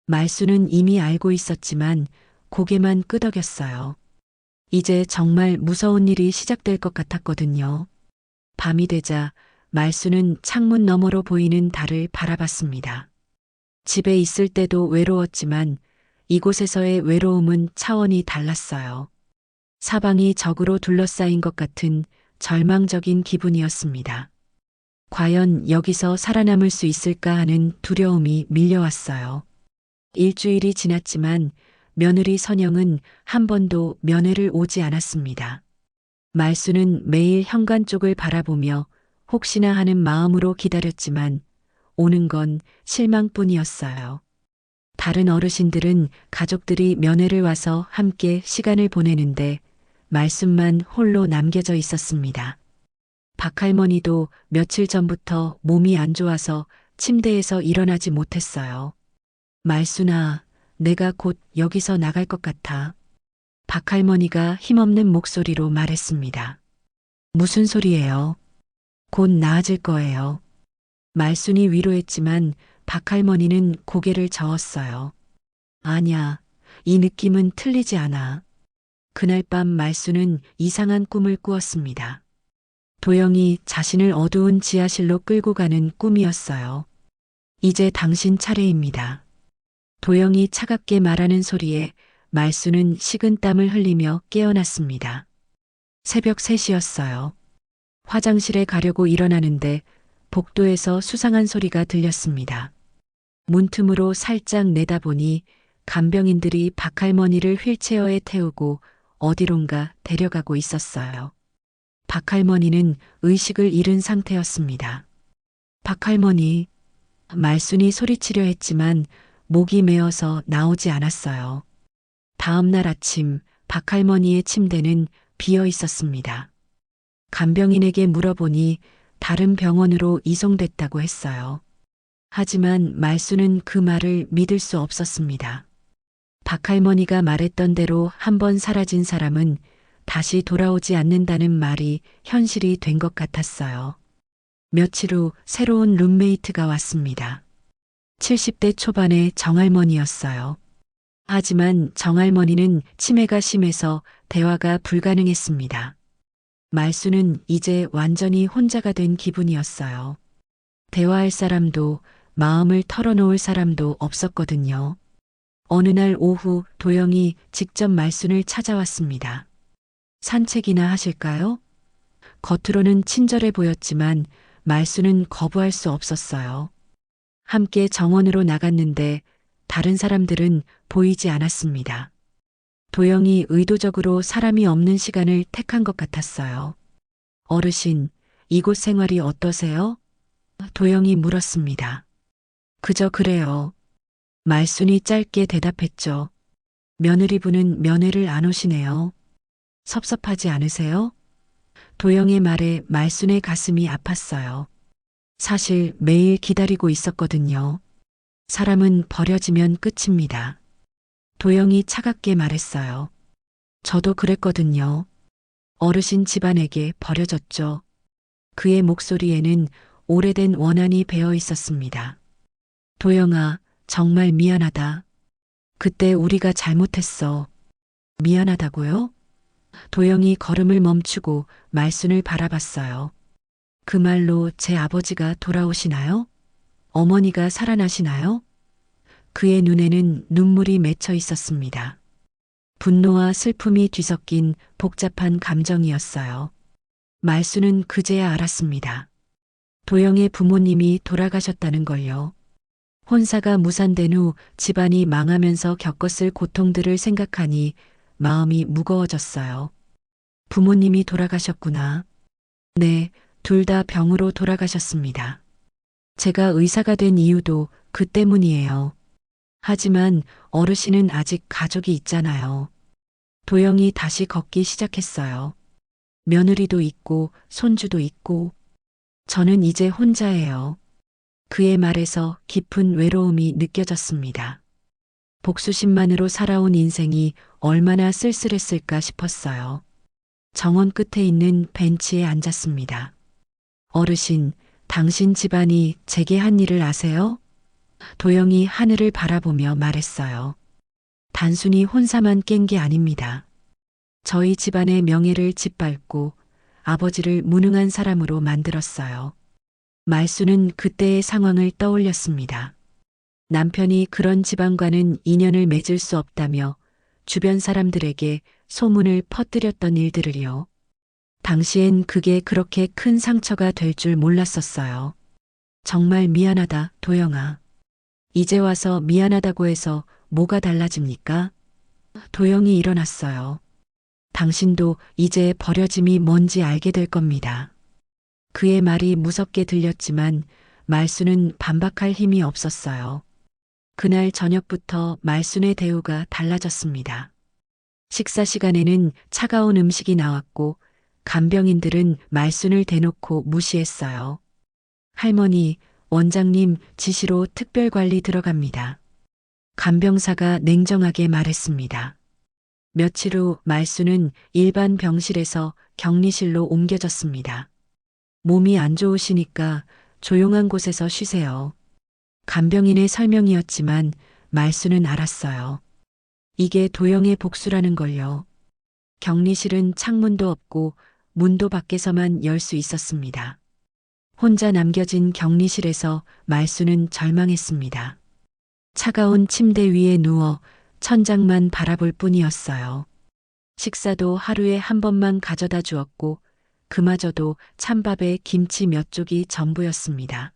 말순은 이미 알고 있었지만 고개만 끄덕였어요. 이제 정말 무서운 일이 시작될 것 같았거든요. 밤이 되자 말순은 창문 너머로 보이는 달을 바라봤습니다. 집에 있을 때도 외로웠지만 이곳에서의 외로움은 차원이 달랐어요. 사방이 적으로 둘러싸인 것 같은 절망적인 기분이었습니다. 과연 여기서 살아남을 수 있을까 하는 두려움이 밀려왔어요. 일주일이 지났지만 며느리 선영은 한 번도 면회를 오지 않았습니다. 말수는 매일 현관 쪽을 바라보며 혹시나 하는 마음으로 기다렸지만 오는 건 실망뿐이었어요. 다른 어르신들은 가족들이 면회를 와서 함께 시간을 보내는데 말씀만 홀로 남겨져 있었습니다. 박할머니도 며칠 전부터 몸이 안 좋아서 침대에서 일어나지 못했어요. 말순아, 내가 곧 여기서 나갈 것 같아. 박할머니가 힘없는 목소리로 말했습니다. 무슨 소리예요? 곧 나아질 거예요. 말순이 위로했지만 박할머니는 고개를 저었어요. 아냐, 이 느낌은 틀리지 않아. 그날 밤 말순은 이상한 꿈을 꾸었습니다. 도영이 자신을 어두운 지하실로 끌고 가는 꿈이었어요. 이제 당신 차례입니다. 도영이 차갑게 말하는 소리에 말수는 식은땀을 흘리며 깨어났습니다. 새벽 3시였어요. 화장실에 가려고 일어나는데 복도에서 수상한 소리가 들렸습니다. 문틈으로 살짝 내다보니 간병인들이 박할머니를 휠체어에 태우고 어디론가 데려가고 있었어요. 박할머니는 의식을 잃은 상태였습니다. 박할머니, 말순이 소리치려 했지만 목이 메어서 나오지 않았어요. 다음 날 아침 박할머니의 침대는 비어 있었습니다. 간병인에게 물어보니 다른 병원으로 이송됐다고 했어요. 하지만 말순은 그 말을 믿을 수 없었습니다. 박할머니가 말했던 대로 한번 사라진 사람은 다시 돌아오지 않는다는 말이 현실이 된 것 같았어요. 며칠 후 새로운 룸메이트가 왔습니다. 70대 초반의 정할머니였어요. 하지만 정할머니는 치매가 심해서 대화가 불가능했습니다. 말수는 이제 완전히 혼자가 된 기분이었어요. 대화할 사람도 마음을 털어놓을 사람도 없었거든요. 어느 날 오후 도영이 직접 말순을 찾아왔습니다. 산책이나 하실까요? 겉으로는 친절해 보였지만 말수는 거부할 수 없었어요. 함께 정원으로 나갔는데 다른 사람들은 보이지 않았습니다. 도영이 의도적으로 사람이 없는 시간을 택한 것 같았어요. 어르신, 이곳 생활이 어떠세요? 도영이 물었습니다. 그저 그래요. 말순이 짧게 대답했죠. 며느리분은 면회를 안 오시네요. 섭섭하지 않으세요? 도영의 말에 말순의 가슴이 아팠어요. 사실 매일 기다리고 있었거든요. 사람은 버려지면 끝입니다. 도영이 차갑게 말했어요. 저도 그랬거든요. 어르신 집안에게 버려졌죠. 그의 목소리에는 오래된 원한이 배어 있었습니다. 도영아, 정말 미안하다. 그때 우리가 잘못했어. 미안하다고요? 도영이 걸음을 멈추고 말순을 바라봤어요. 그 말로 제 아버지가 돌아오시나요? 어머니가 살아나시나요? 그의 눈에는 눈물이 맺혀 있었습니다. 분노와 슬픔이 뒤섞인 복잡한 감정이었어요. 말수는 그제야 알았습니다. 도영의 부모님이 돌아가셨다는 걸요. 혼사가 무산된 후 집안이 망하면서 겪었을 고통들을 생각하니 마음이 무거워졌어요. 부모님이 돌아가셨구나. 네, 둘 다 병으로 돌아가셨습니다. 제가 의사가 된 이유도 그 때문이에요. 하지만 어르신은 아직 가족이 있잖아요. 도영이 다시 걷기 시작했어요. 며느리도 있고 손주도 있고 저는 이제 혼자예요. 그의 말에서 깊은 외로움이 느껴졌습니다. 복수심만으로 살아온 인생이 얼마나 쓸쓸했을까 싶었어요. 정원 끝에 있는 벤치에 앉았습니다. 어르신, 당신 집안이 제게 한 일을 아세요? 도영이 하늘을 바라보며 말했어요. 단순히 혼사만 깬 게 아닙니다. 저희 집안의 명예를 짓밟고 아버지를 무능한 사람으로 만들었어요. 말수는 그때의 상황을 떠올렸습니다. 남편이 그런 집안과는 인연을 맺을 수 없다며 주변 사람들에게 소문을 퍼뜨렸던 일들을요. 당시엔 그게 그렇게 큰 상처가 될 줄 몰랐었어요. 정말 미안하다, 도영아. 이제 와서 미안하다고 해서 뭐가 달라집니까? 도영이 일어났어요. 당신도 이제 버려짐이 뭔지 알게 될 겁니다. 그의 말이 무섭게 들렸지만 말수는 반박할 힘이 없었어요. 그날 저녁부터 말순의 대우가 달라졌습니다. 식사 시간에는 차가운 음식이 나왔고 간병인들은 말순을 대놓고 무시했어요. 할머니, 원장님 지시로 특별관리 들어갑니다. 간병사가 냉정하게 말했습니다. 며칠 후 말순은 일반 병실에서 격리실로 옮겨졌습니다. 몸이 안 좋으시니까 조용한 곳에서 쉬세요. 간병인의 설명이었지만 말순은 알았어요. 이게 도영의 복수라는 걸요. 격리실은 창문도 없고 문도 밖에서만 열 수 있었습니다. 혼자 남겨진 격리실에서 말순은 절망했습니다. 차가운 침대 위에 누워 천장만 바라볼 뿐이었어요. 식사도 하루에 한 번만 가져다 주었고 그마저도 찬밥에 김치 몇 쪽이 전부였습니다.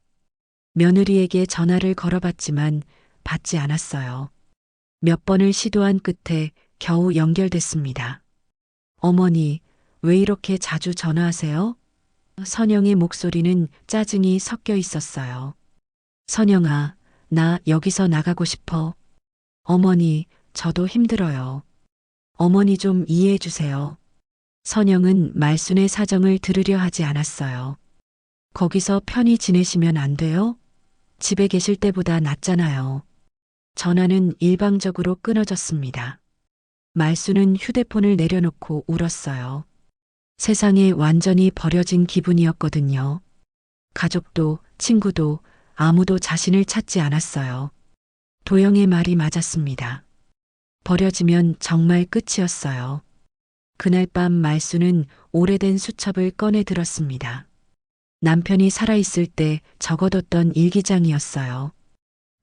며느리에게 전화를 걸어봤지만 받지 않았어요. 몇 번을 시도한 끝에 겨우 연결됐습니다. 어머니, 왜 이렇게 자주 전화하세요? 선영의 목소리는 짜증이 섞여 있었어요. 선영아, 나 여기서 나가고 싶어. 어머니, 저도 힘들어요. 어머니 좀 이해해 주세요. 선영은 말순의 사정을 들으려 하지 않았어요. 거기서 편히 지내시면 안 돼요? 집에 계실 때보다 낫잖아요. 전화는 일방적으로 끊어졌습니다. 말순은 휴대폰을 내려놓고 울었어요. 세상에 완전히 버려진 기분이었거든요. 가족도 친구도 아무도 자신을 찾지 않았어요. 도영의 말이 맞았습니다. 버려지면 정말 끝이었어요. 그날 밤 말순은 오래된 수첩을 꺼내 들었습니다. 남편이 살아있을 때 적어뒀던 일기장이었어요.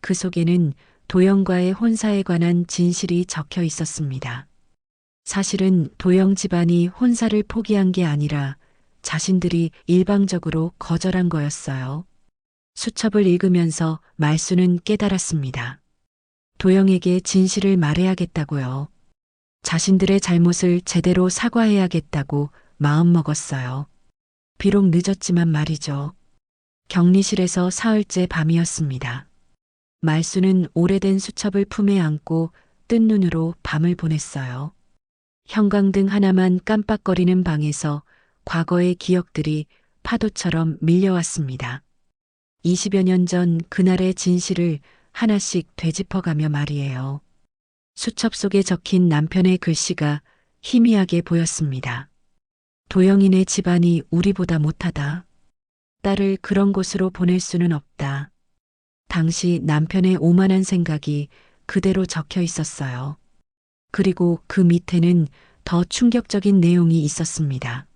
그 속에는 도영과의 혼사에 관한 진실이 적혀 있었습니다. 사실은 도영 집안이 혼사를 포기한 게 아니라 자신들이 일방적으로 거절한 거였어요. 수첩을 읽으면서 말순은 깨달았습니다. 도영에게 진실을 말해야겠다고요. 자신들의 잘못을 제대로 사과해야겠다고 마음먹었어요. 비록 늦었지만 말이죠. 격리실에서 사흘째 밤이었습니다. 말순은 오래된 수첩을 품에 안고 뜬 눈으로 밤을 보냈어요. 형광등 하나만 깜빡거리는 방에서 과거의 기억들이 파도처럼 밀려왔습니다. 20여 년 전 그날의 진실을 하나씩 되짚어가며 말이에요. 수첩 속에 적힌 남편의 글씨가 희미하게 보였습니다. 도영이네 집안이 우리보다 못하다. 딸을 그런 곳으로 보낼 수는 없다. 당시 남편의 오만한 생각이 그대로 적혀 있었어요. 그리고 그 밑에는 더 충격적인 내용이 있었습니다.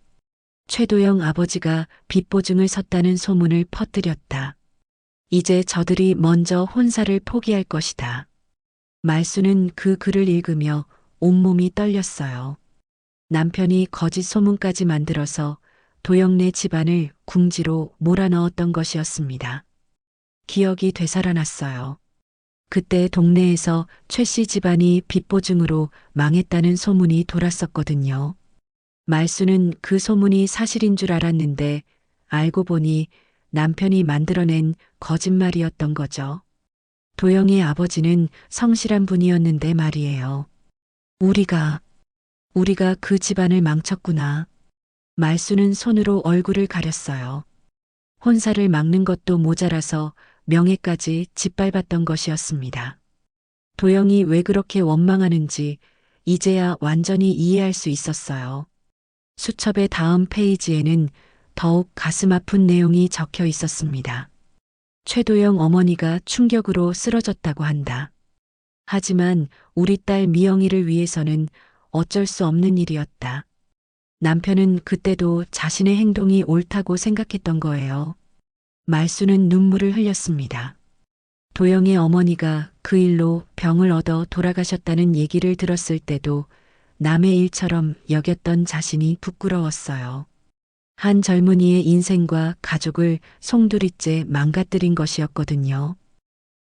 최도영 아버지가 빚보증을 섰다는 소문을 퍼뜨렸다. 이제 저들이 먼저 혼사를 포기할 것이다. 말수는 그 글을 읽으며 온몸이 떨렸어요. 남편이 거짓 소문까지 만들어서 도영네 집안을 궁지로 몰아넣었던 것이었습니다. 기억이 되살아났어요. 그때 동네에서 최 씨 집안이 빚보증으로 망했다는 소문이 돌았었거든요. 말수는 그 소문이 사실인 줄 알았는데 알고 보니 남편이 만들어낸 거짓말이었던 거죠. 도영의 아버지는 성실한 분이었는데 말이에요. 우리가 그 집안을 망쳤구나. 말수는 손으로 얼굴을 가렸어요. 혼사를 막는 것도 모자라서 명예까지 짓밟았던 것이었습니다. 도영이 왜 그렇게 원망하는지 이제야 완전히 이해할 수 있었어요. 수첩의 다음 페이지에는 더욱 가슴 아픈 내용이 적혀 있었습니다. 최도영 어머니가 충격으로 쓰러졌다고 한다. 하지만 우리 딸 미영이를 위해서는 어쩔 수 없는 일이었다. 남편은 그때도 자신의 행동이 옳다고 생각했던 거예요. 말수는 눈물을 흘렸습니다. 도영의 어머니가 그 일로 병을 얻어 돌아가셨다는 얘기를 들었을 때도 남의 일처럼 여겼던 자신이 부끄러웠어요. 한 젊은이의 인생과 가족을 송두리째 망가뜨린 것이었거든요.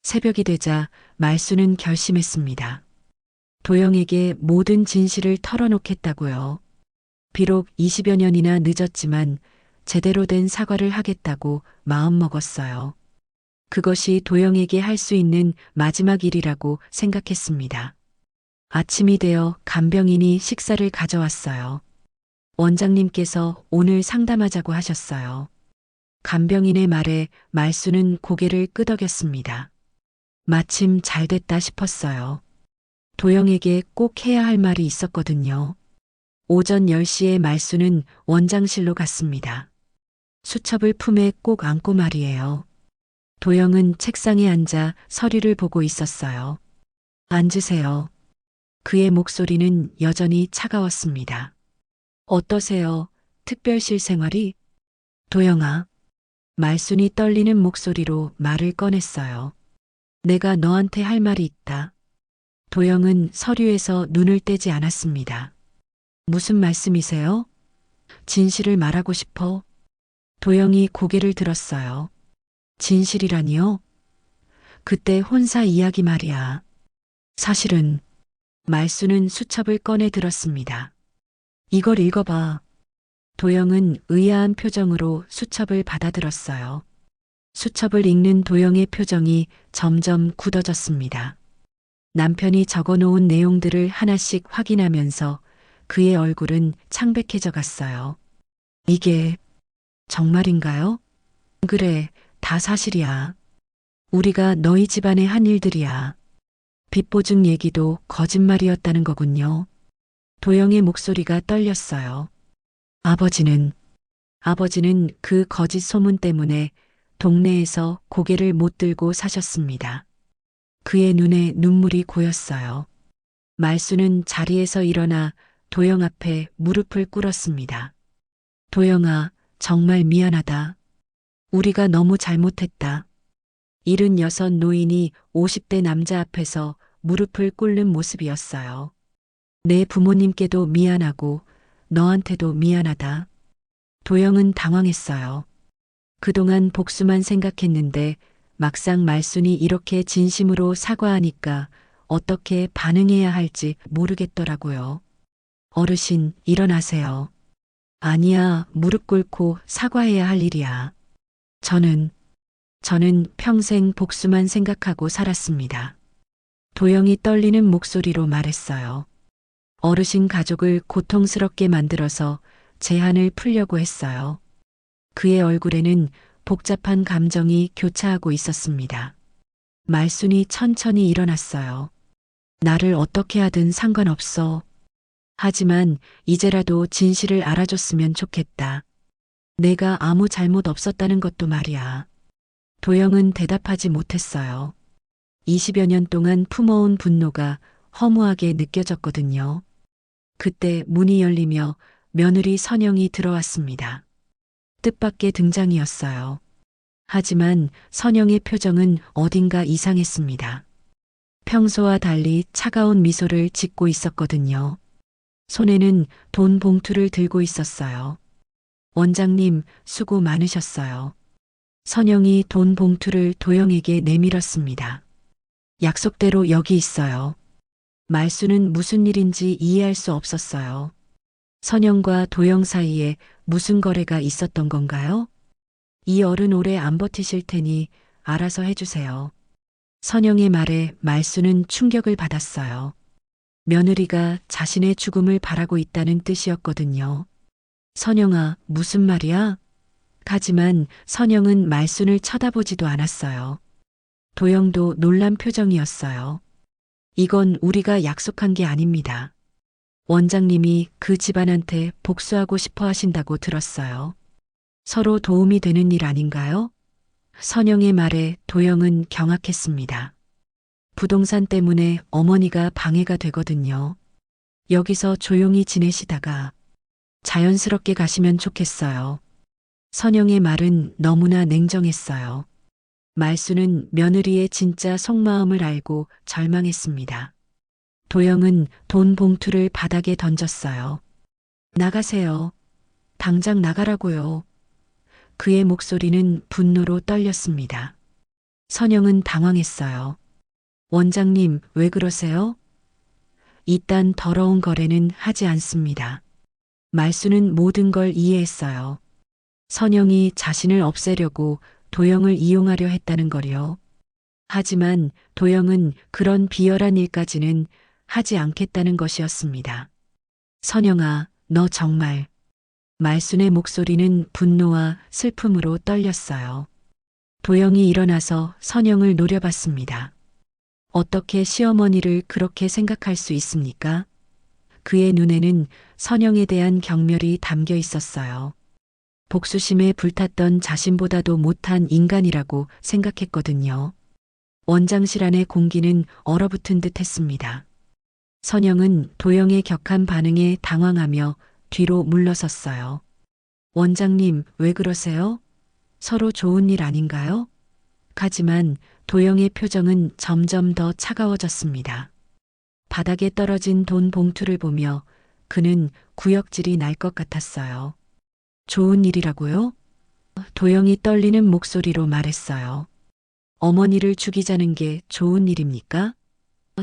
새벽이 되자 말수는 결심했습니다. 도영에게 모든 진실을 털어놓겠다고요. 비록 20여 년이나 늦었지만 제대로 된 사과를 하겠다고 마음먹었어요. 그것이 도영에게 할 수 있는 마지막 일이라고 생각했습니다. 아침이 되어 간병인이 식사를 가져왔어요. 원장님께서 오늘 상담하자고 하셨어요. 간병인의 말에 말수는 고개를 끄덕였습니다. 마침 잘 됐다 싶었어요. 도영에게 꼭 해야 할 말이 있었거든요. 오전 10시에 말수는 원장실로 갔습니다. 수첩을 품에 꼭 안고 말이에요. 도영은 책상에 앉아 서류를 보고 있었어요. 앉으세요. 그의 목소리는 여전히 차가웠습니다. 어떠세요? 특별실 생활이? 도영아. 말순이 떨리는 목소리로 말을 꺼냈어요. 내가 너한테 할 말이 있다. 도영은 서류에서 눈을 떼지 않았습니다. 무슨 말씀이세요? 진실을 말하고 싶어. 도영이 고개를 들었어요. 진실이라니요? 그때 혼사 이야기 말이야. 사실은 말수는 수첩을 꺼내 들었습니다. 이걸 읽어봐. 도영은 의아한 표정으로 수첩을 받아들었어요. 수첩을 읽는 도영의 표정이 점점 굳어졌습니다. 남편이 적어놓은 내용들을 하나씩 확인하면서 그의 얼굴은 창백해져 갔어요. 이게 정말인가요? 그래, 다 사실이야. 우리가 너희 집안의 한 일들이야. 빚보증 얘기도 거짓말이었다는 거군요. 도영의 목소리가 떨렸어요. 아버지는 그 거짓 소문 때문에 동네에서 고개를 못 들고 사셨습니다. 그의 눈에 눈물이 고였어요. 말수는 자리에서 일어나 도영 앞에 무릎을 꿇었습니다. 도영아, 정말 미안하다. 우리가 너무 잘못했다. 76 노인이 50대 남자 앞에서 무릎을 꿇는 모습이었어요. 내 부모님께도 미안하고 너한테도 미안하다. 도영은 당황했어요. 그동안 복수만 생각했는데 막상 말순이 이렇게 진심으로 사과하니까 어떻게 반응해야 할지 모르겠더라고요. 어르신, 일어나세요. 아니야, 무릎 꿇고 사과해야 할 일이야. 저는 평생 복수만 생각하고 살았습니다. 도영이 떨리는 목소리로 말했어요. 어르신 가족을 고통스럽게 만들어서 제한을 풀려고 했어요. 그의 얼굴에는 복잡한 감정이 교차하고 있었습니다. 말순이 천천히 일어났어요. 나를 어떻게 하든 상관없어. 하지만 이제라도 진실을 알아줬으면 좋겠다. 내가 아무 잘못 없었다는 것도 말이야. 도영은 대답하지 못했어요. 20여 년 동안 품어온 분노가 허무하게 느껴졌거든요. 그때 문이 열리며 며느리 선영이 들어왔습니다. 뜻밖의 등장이었어요. 하지만 선영의 표정은 어딘가 이상했습니다. 평소와 달리 차가운 미소를 짓고 있었거든요. 손에는 돈 봉투를 들고 있었어요. 원장님, 수고 많으셨어요. 선영이 돈 봉투를 도영에게 내밀었습니다. 약속대로 여기 있어요. 말수는 무슨 일인지 이해할 수 없었어요. 선영과 도영 사이에 무슨 거래가 있었던 건가요? 이 어른 오래 안 버티실 테니 알아서 해주세요. 선영의 말에 말수는 충격을 받았어요. 며느리가 자신의 죽음을 바라고 있다는 뜻이었거든요. 선영아, 무슨 말이야? 하지만 선영은 말순을 쳐다보지도 않았어요. 도영도 놀란 표정이었어요. 이건 우리가 약속한 게 아닙니다. 원장님이 그 집안한테 복수하고 싶어 하신다고 들었어요. 서로 도움이 되는 일 아닌가요? 선영의 말에 도영은 경악했습니다. 부동산 때문에 어머니가 방해가 되거든요. 여기서 조용히 지내시다가 자연스럽게 가시면 좋겠어요. 선영의 말은 너무나 냉정했어요. 말수는 며느리의 진짜 속마음을 알고 절망했습니다. 도영은 돈 봉투를 바닥에 던졌어요. 나가세요. 당장 나가라고요. 그의 목소리는 분노로 떨렸습니다. 선영은 당황했어요. 원장님, 왜 그러세요? 이딴 더러운 거래는 하지 않습니다. 말수는 모든 걸 이해했어요. 선영이 자신을 없애려고 도영을 이용하려 했다는 거요. 하지만 도영은 그런 비열한 일까지는 하지 않겠다는 것이었습니다. 선영아, 너 정말. 말순의 목소리는 분노와 슬픔으로 떨렸어요. 도영이 일어나서 선영을 노려봤습니다. 어떻게 시어머니를 그렇게 생각할 수 있습니까? 그의 눈에는 선영에 대한 경멸이 담겨 있었어요. 복수심에 불탔던 자신보다도 못한 인간이라고 생각했거든요. 원장실 안의 공기는 얼어붙은 듯 했습니다. 선영은 도영의 격한 반응에 당황하며 뒤로 물러섰어요. 원장님, 왜 그러세요? 서로 좋은 일 아닌가요? 하지만 도영의 표정은 점점 더 차가워졌습니다. 바닥에 떨어진 돈 봉투를 보며 그는 구역질이 날 것 같았어요. 좋은 일이라고요? 도영이 떨리는 목소리로 말했어요. 어머니를 죽이자는 게 좋은 일입니까?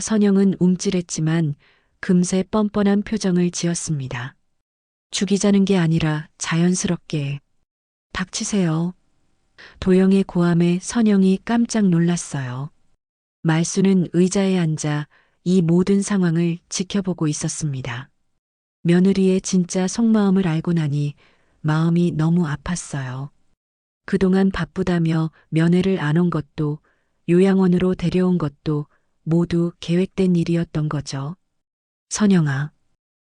선영은 움찔했지만 금세 뻔뻔한 표정을 지었습니다. 죽이자는 게 아니라 자연스럽게. 닥치세요. 도영의 고함에 선영이 깜짝 놀랐어요. 말수는 의자에 앉아 이 모든 상황을 지켜보고 있었습니다. 며느리의 진짜 속마음을 알고 나니 마음이 너무 아팠어요. 그동안 바쁘다며 면회를 안 온 것도 요양원으로 데려온 것도 모두 계획된 일이었던 거죠. 선영아.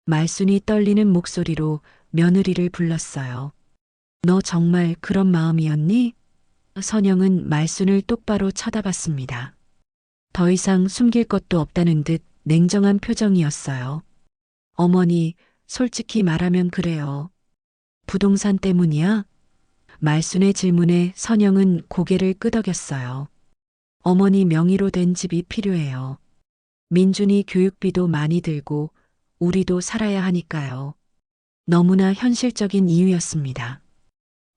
말순이 떨리는 목소리로 며느리를 불렀어요. 너 정말 그런 마음이었니? 선영은 말순을 똑바로 쳐다봤습니다. 더 이상 숨길 것도 없다는 듯 냉정한 표정이었어요. 어머니, 솔직히 말하면 그래요. 부동산 때문이야? 말순의 질문에 선영은 고개를 끄덕였어요. 어머니 명의로 된 집이 필요해요. 민준이 교육비도 많이 들고 우리도 살아야 하니까요. 너무나 현실적인 이유였습니다.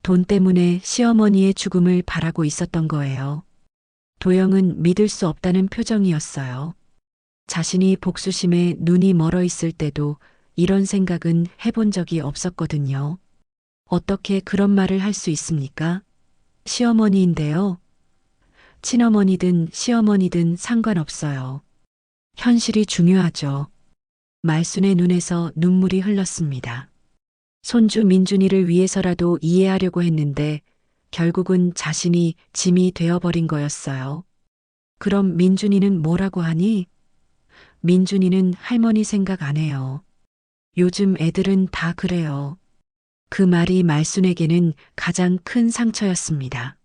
돈 때문에 시어머니의 죽음을 바라고 있었던 거예요. 도영은 믿을 수 없다는 표정이었어요. 자신이 복수심에 눈이 멀어 있을 때도 이런 생각은 해본 적이 없었거든요. 어떻게 그런 말을 할 수 있습니까? 시어머니인데요. 친어머니든 시어머니든 상관없어요. 현실이 중요하죠. 말순의 눈에서 눈물이 흘렀습니다. 손주 민준이를 위해서라도 이해하려고 했는데 결국은 자신이 짐이 되어버린 거였어요. 그럼 민준이는 뭐라고 하니? 민준이는 할머니 생각 안 해요. 요즘 애들은 다 그래요. 그 말이 말순에게는 가장 큰 상처였습니다.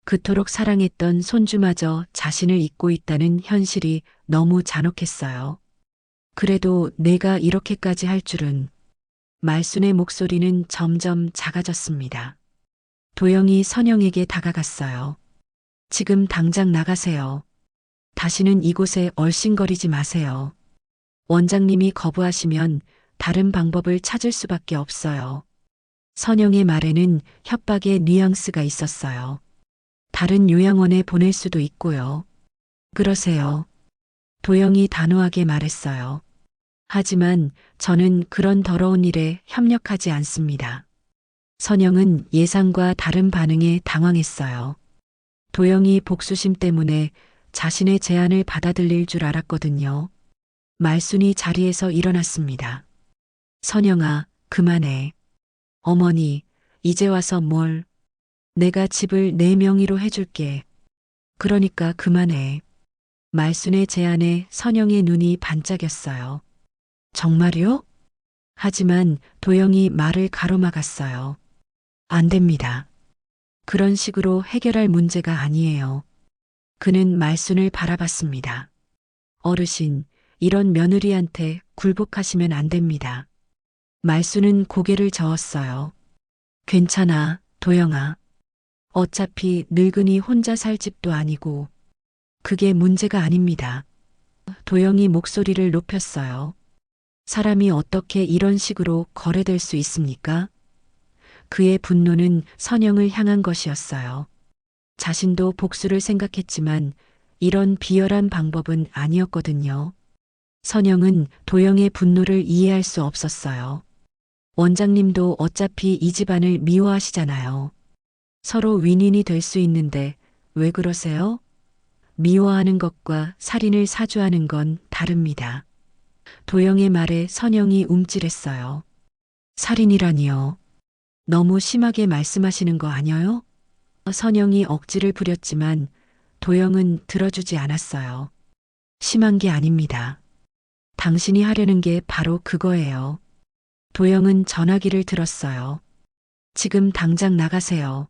그토록 사랑했던 손주마저 자신을 잊고 있다는 현실이 너무 잔혹했어요. 그래도 내가 이렇게까지 할 줄은. 말순의 목소리는 점점 작아졌습니다. 도영이 선영에게 다가갔어요. 지금 당장 나가세요. 다시는 이곳에 얼씬거리지 마세요. 원장님이 거부하시면 다른 방법을 찾을 수밖에 없어요. 선영의 말에는 협박의 뉘앙스가 있었어요. 다른 요양원에 보낼 수도 있고요. 그러세요. 도영이 단호하게 말했어요. 하지만 저는 그런 더러운 일에 협력하지 않습니다. 선영은 예상과 다른 반응에 당황했어요. 도영이 복수심 때문에 자신의 제안을 받아들일 줄 알았거든요. 말순이 자리에서 일어났습니다. 선영아, 그만해. 어머니, 이제 와서 뭘. 내가 집을 내 명의로 해줄게. 그러니까 그만해. 말순의 제안에 선영의 눈이 반짝였어요. 정말요? 하지만 도영이 말을 가로막았어요. 안 됩니다. 그런 식으로 해결할 문제가 아니에요. 그는 말순을 바라봤습니다. 어르신, 이런 며느리한테 굴복하시면 안 됩니다. 말순은 고개를 저었어요. 괜찮아, 도영아. 어차피 늙은이 혼자 살 집도 아니고 그게 문제가 아닙니다. 도영이 목소리를 높였어요. 사람이 어떻게 이런 식으로 거래될 수 있습니까? 그의 분노는 선영을 향한 것이었어요. 자신도 복수를 생각했지만 이런 비열한 방법은 아니었거든요. 선영은 도영의 분노를 이해할 수 없었어요. 원장님도 어차피 이 집안을 미워하시잖아요. 서로 윈윈이 될 수 있는데 왜 그러세요? 미워하는 것과 살인을 사주하는 건 다릅니다. 도영의 말에 선영이 움찔했어요. 살인이라니요. 너무 심하게 말씀하시는 거 아니에요? 선영이 억지를 부렸지만 도영은 들어주지 않았어요. 심한 게 아닙니다. 당신이 하려는 게 바로 그거예요. 도영은 전화기를 들었어요. 지금 당장 나가세요.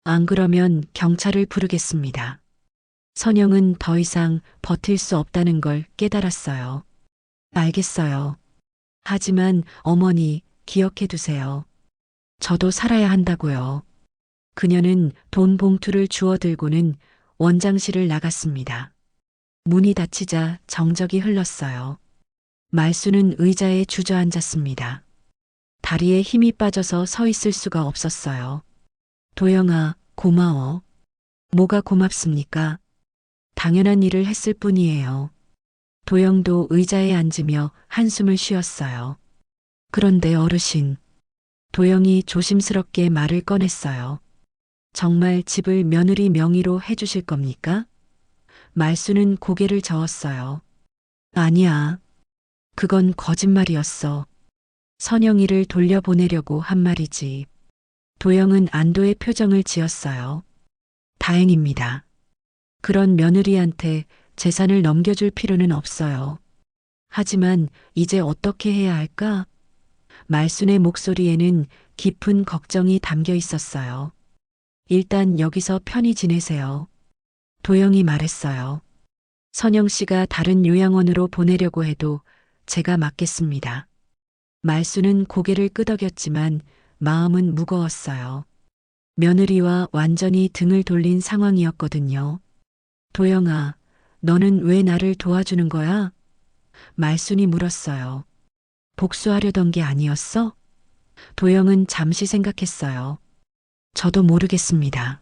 안 그러면 경찰을 부르겠습니다. 선영은 더 이상 버틸 수 없다는 걸 깨달았어요. 알겠어요. 하지만 어머니, 기억해 두세요. 저도 살아야 한다고요. 그녀는 돈 봉투를 주워들고는 원장실을 나갔습니다. 문이 닫히자 정적이 흘렀어요. 말순은 의자에 주저앉았습니다. 다리에 힘이 빠져서 서 있을 수가 없었어요. 도영아, 고마워. 뭐가 고맙습니까? 당연한 일을 했을 뿐이에요. 도영도 의자에 앉으며 한숨을 쉬었어요. 그런데 어르신. 도영이 조심스럽게 말을 꺼냈어요. 정말 집을 며느리 명의로 해주실 겁니까? 말순은 고개를 저었어요. 아니야. 그건 거짓말이었어. 선영이를 돌려보내려고 한 말이지. 도영은 안도의 표정을 지었어요. 다행입니다. 그런 며느리한테 재산을 넘겨줄 필요는 없어요. 하지만 이제 어떻게 해야 할까? 말순의 목소리에는 깊은 걱정이 담겨 있었어요. 일단 여기서 편히 지내세요. 도영이 말했어요. 선영 씨가 다른 요양원으로 보내려고 해도 제가 맡겠습니다. 말순은 고개를 끄덕였지만 마음은 무거웠어요. 며느리와 완전히 등을 돌린 상황이었거든요. 도영아, 너는 왜 나를 도와주는 거야? 말순이 물었어요. 복수하려던 게 아니었어? 도영은 잠시 생각했어요. 저도 모르겠습니다.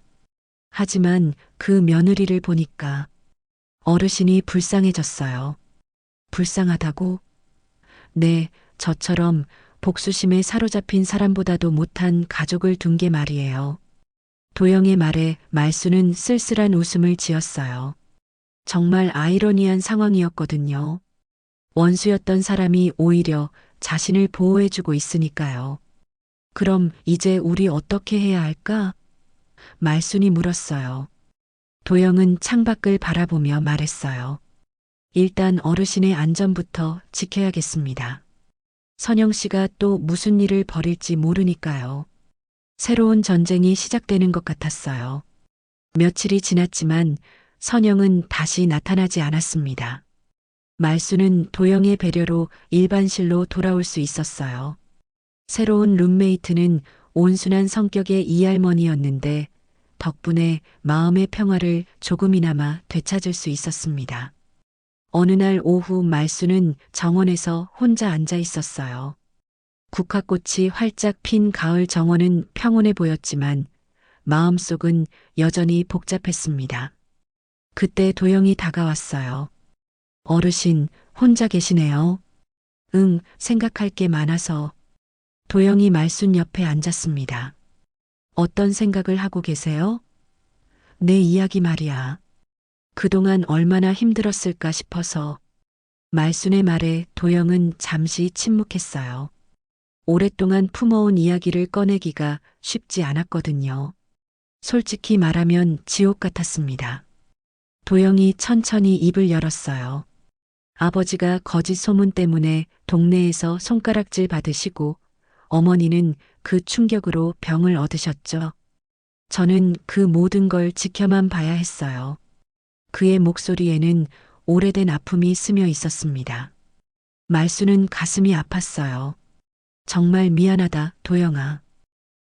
하지만 그 며느리를 보니까 어르신이 불쌍해졌어요. 불쌍하다고? 네, 저처럼 복수심에 사로잡힌 사람보다도 못한 가족을 둔 게 말이에요. 도영의 말에 말순은 쓸쓸한 웃음을 지었어요. 정말 아이러니한 상황이었거든요. 원수였던 사람이 오히려 자신을 보호해주고 있으니까요. 그럼 이제 우리 어떻게 해야 할까? 말순이 물었어요. 도영은 창밖을 바라보며 말했어요. 일단 어르신의 안전부터 지켜야겠습니다. 선영 씨가 또 무슨 일을 벌일지 모르니까요. 새로운 전쟁이 시작되는 것 같았어요. 며칠이 지났지만 선영은 다시 나타나지 않았습니다. 말수는 도영의 배려로 일반실로 돌아올 수 있었어요. 새로운 룸메이트는 온순한 성격의 이할머니였는데 덕분에 마음의 평화를 조금이나마 되찾을 수 있었습니다. 어느 날 오후 말수는 정원에서 혼자 앉아 있었어요. 국화꽃이 활짝 핀 가을 정원은 평온해 보였지만 마음속은 여전히 복잡했습니다. 그때 도영이 다가왔어요. 어르신, 혼자 계시네요. 응, 생각할 게 많아서. 도영이 말순 옆에 앉았습니다. 어떤 생각을 하고 계세요? 내 이야기 말이야. 그동안 얼마나 힘들었을까 싶어서. 말순의 말에 도영은 잠시 침묵했어요. 오랫동안 품어온 이야기를 꺼내기가 쉽지 않았거든요. 솔직히 말하면 지옥 같았습니다. 도영이 천천히 입을 열었어요. 아버지가 거짓 소문 때문에 동네에서 손가락질 받으시고 어머니는 그 충격으로 병을 얻으셨죠. 저는 그 모든 걸 지켜만 봐야 했어요. 그의 목소리에는 오래된 아픔이 스며 있었습니다. 말수는 가슴이 아팠어요. 정말 미안하다, 도영아.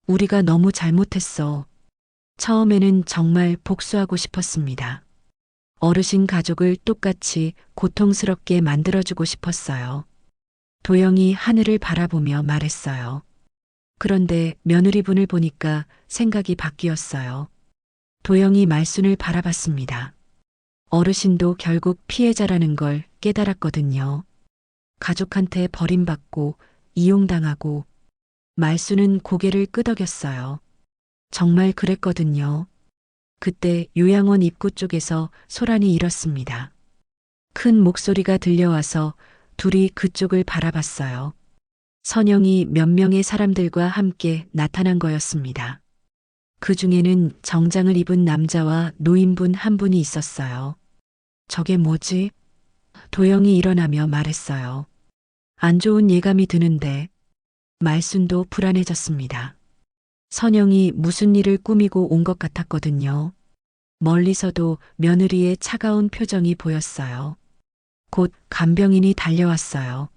우리가 너무 잘못했어. 처음에는 정말 복수하고 싶었습니다. 어르신 가족을 똑같이 고통스럽게 만들어주고 싶었어요. 도영이 하늘을 바라보며 말했어요. 그런데 며느리분을 보니까 생각이 바뀌었어요. 도영이 말순을 바라봤습니다. 어르신도 결국 피해자라는 걸 깨달았거든요. 가족한테 버림받고 이용당하고 말순은 고개를 끄덕였어요. 정말 그랬거든요. 그때 요양원 입구 쪽에서 소란이 일었습니다. 큰 목소리가 들려와서 둘이 그쪽을 바라봤어요. 선영이 몇 명의 사람들과 함께 나타난 거였습니다. 그 중에는 정장을 입은 남자와 노인분 한 분이 있었어요. 저게 뭐지? 도영이 일어나며 말했어요. 안 좋은 예감이 드는데. 말순도 불안해졌습니다. 선영이 무슨 일을 꾸미고 온 것 같았거든요. 멀리서도 며느리의 차가운 표정이 보였어요. 곧 간병인이 달려왔어요.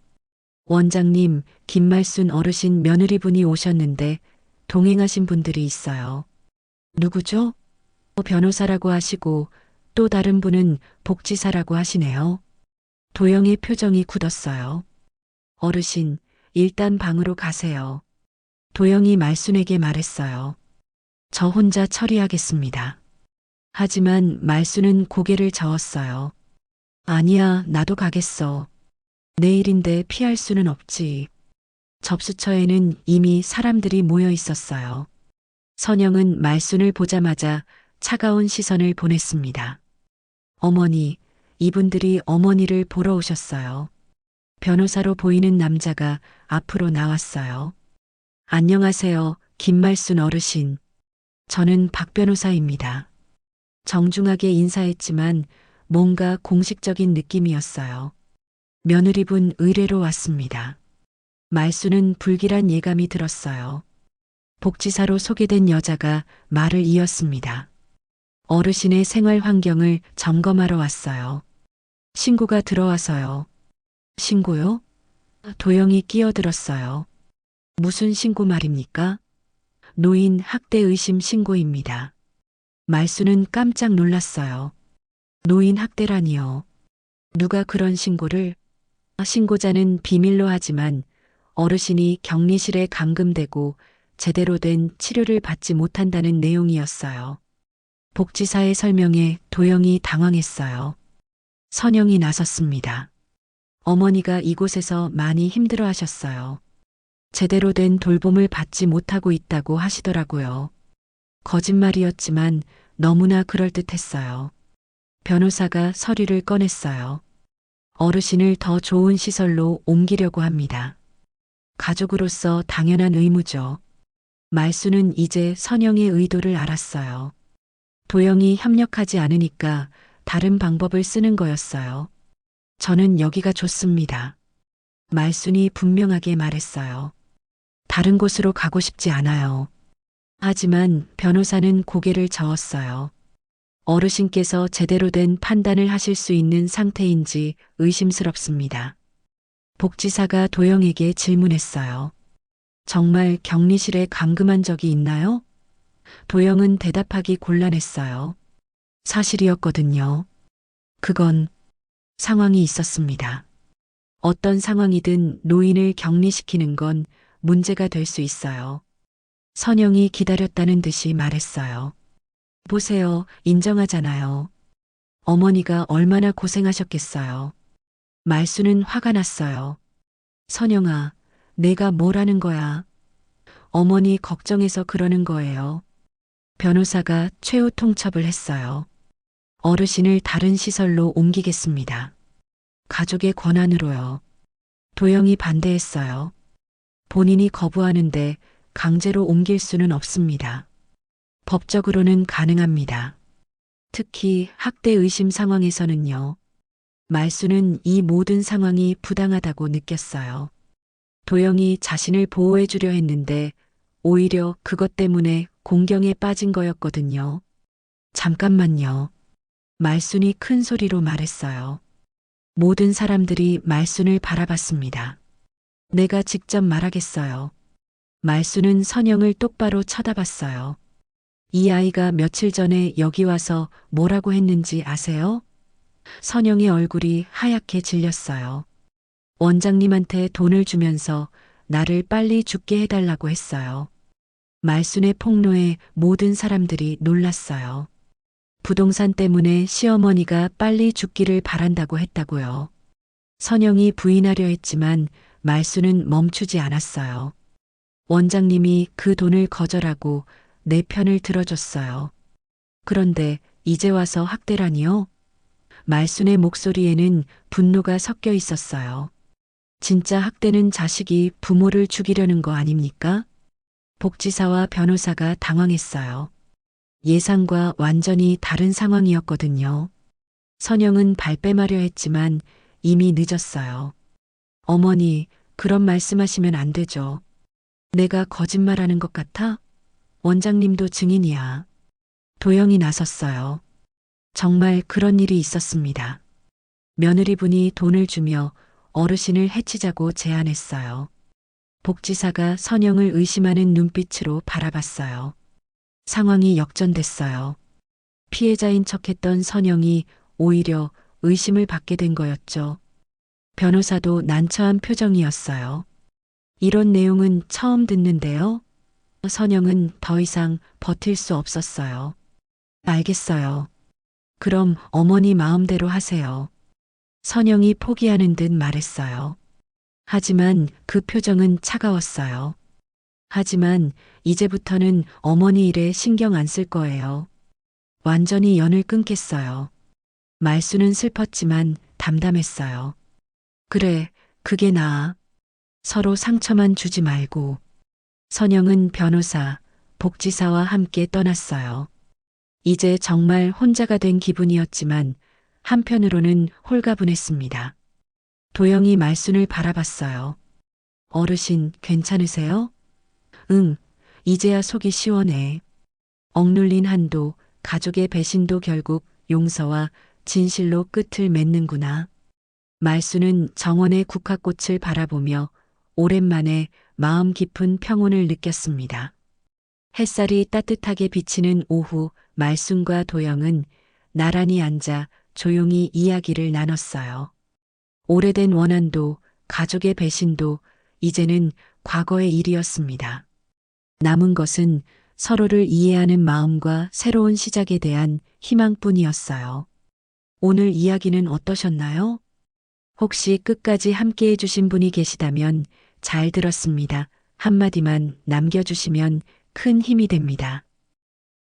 원장님, 김말순 어르신 며느리분이 오셨는데 동행하신 분들이 있어요. 누구죠? 변호사라고 하시고 또 다른 분은 복지사라고 하시네요. 도영의 표정이 굳었어요. 어르신, 일단 방으로 가세요. 도영이 말순에게 말했어요. 저 혼자 처리하겠습니다. 하지만 말순은 고개를 저었어요. 아니야, 나도 가겠어. 내일인데 피할 수는 없지. 접수처에는 이미 사람들이 모여 있었어요. 선영은 말순을 보자마자 차가운 시선을 보냈습니다. 어머니, 이분들이 어머니를 보러 오셨어요. 변호사로 보이는 남자가 앞으로 나왔어요. 안녕하세요, 김말순 어르신. 저는 박 변호사입니다. 정중하게 인사했지만 뭔가 공식적인 느낌이었어요. 며느리분 의뢰로 왔습니다. 말수는 불길한 예감이 들었어요. 복지사로 소개된 여자가 말을 이었습니다. 어르신의 생활 환경을 점검하러 왔어요. 신고가 들어와서요. 신고요? 도영이 끼어들었어요. 무슨 신고 말입니까? 노인 학대 의심 신고입니다. 말수는 깜짝 놀랐어요. 노인 학대라니요. 누가 그런 신고를? 신고자는 비밀로 하지만 어르신이 격리실에 감금되고 제대로 된 치료를 받지 못한다는 내용이었어요. 복지사의 설명에 도영이 당황했어요. 선영이 나섰습니다. 어머니가 이곳에서 많이 힘들어 하셨어요. 제대로 된 돌봄을 받지 못하고 있다고 하시더라고요. 거짓말이었지만 너무나 그럴듯했어요. 변호사가 서류를 꺼냈어요. 어르신을 더 좋은 시설로 옮기려고 합니다. 가족으로서 당연한 의무죠. 말수는 이제 선영의 의도를 알았어요. 도영이 협력하지 않으니까 다른 방법을 쓰는 거였어요. 저는 여기가 좋습니다. 말순이 분명하게 말했어요. 다른 곳으로 가고 싶지 않아요. 하지만 변호사는 고개를 저었어요. 어르신께서 제대로 된 판단을 하실 수 있는 상태인지 의심스럽습니다. 복지사가 도영에게 질문했어요. 정말 격리실에 감금한 적이 있나요? 도영은 대답하기 곤란했어요. 사실이었거든요. 그건 상황이 있었습니다. 어떤 상황이든 노인을 격리시키는 건 문제가 될 수 있어요. 선영이 기다렸다는 듯이 말했어요. 보세요, 인정하잖아요. 어머니가 얼마나 고생하셨겠어요. 말수는 화가 났어요. 선영아, 내가 뭘 하는 거야? 어머니 걱정해서 그러는 거예요. 변호사가 최후 통첩을 했어요. 어르신을 다른 시설로 옮기겠습니다. 가족의 권한으로요. 도영이 반대했어요. 본인이 거부하는데 강제로 옮길 수는 없습니다. 법적으로는 가능합니다. 특히 학대 의심 상황에서는요. 말수는 이 모든 상황이 부당하다고 느꼈어요. 도영이 자신을 보호해 주려 했는데 오히려 그것 때문에 공경에 빠진 거였거든요. 잠깐만요. 말순이 큰 소리로 말했어요. 모든 사람들이 말순을 바라봤습니다. 내가 직접 말하겠어요. 말순은 선영을 똑바로 쳐다봤어요. 이 아이가 며칠 전에 여기 와서 뭐라고 했는지 아세요? 선영의 얼굴이 하얗게 질렸어요. 원장님한테 돈을 주면서 나를 빨리 죽게 해달라고 했어요. 말순의 폭로에 모든 사람들이 놀랐어요. 부동산 때문에 시어머니가 빨리 죽기를 바란다고 했다고요. 선영이 부인하려 했지만 말순은 멈추지 않았어요. 원장님이 그 돈을 거절하고 내 편을 들어줬어요. 그런데 이제 와서 학대라니요? 말순의 목소리에는 분노가 섞여 있었어요. 진짜 학대는 자식이 부모를 죽이려는 거 아닙니까? 복지사와 변호사가 당황했어요. 예상과 완전히 다른 상황이었거든요. 선영은 발뺌하려 했지만 이미 늦었어요. 어머니, 그런 말씀하시면 안 되죠. 내가 거짓말하는 것 같아? 원장님도 증인이야. 도영이 나섰어요. 정말 그런 일이 있었습니다. 며느리분이 돈을 주며 어르신을 해치자고 제안했어요. 복지사가 선영을 의심하는 눈빛으로 바라봤어요. 상황이 역전됐어요. 피해자인 척했던 선영이 오히려 의심을 받게 된 거였죠. 변호사도 난처한 표정이었어요. 이런 내용은 처음 듣는데요. 선영은 더 이상 버틸 수 없었어요. 알겠어요. 그럼 어머니 마음대로 하세요. 선영이 포기하는 듯 말했어요. 하지만 그 표정은 차가웠어요. 하지만 이제부터는 어머니 일에 신경 안 쓸 거예요. 완전히 연을 끊겠어요. 말수는 슬펐지만 담담했어요. 그래, 그게 나아. 서로 상처만 주지 말고. 선영은 변호사, 복지사와 함께 떠났어요. 이제 정말 혼자가 된 기분이었지만 한편으로는 홀가분했습니다. 도영이 말순을 바라봤어요. 어르신, 괜찮으세요? 응, 이제야 속이 시원해. 억눌린 한도, 가족의 배신도 결국 용서와 진실로 끝을 맺는구나. 말순은 정원의 국화꽃을 바라보며 오랜만에 마음 깊은 평온을 느꼈습니다. 햇살이 따뜻하게 비치는 오후, 말순과 도영은 나란히 앉아 조용히 이야기를 나눴어요. 오래된 원한도, 가족의 배신도 이제는 과거의 일이었습니다. 남은 것은 서로를 이해하는 마음과 새로운 시작에 대한 희망뿐이었어요. 오늘 이야기는 어떠셨나요? 혹시 끝까지 함께 해주신 분이 계시다면 잘 들었습니다. 한마디만 남겨주시면 큰 힘이 됩니다.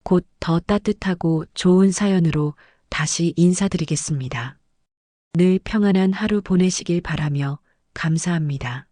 곧 더 따뜻하고 좋은 사연으로 다시 인사드리겠습니다. 늘 평안한 하루 보내시길 바라며 감사합니다.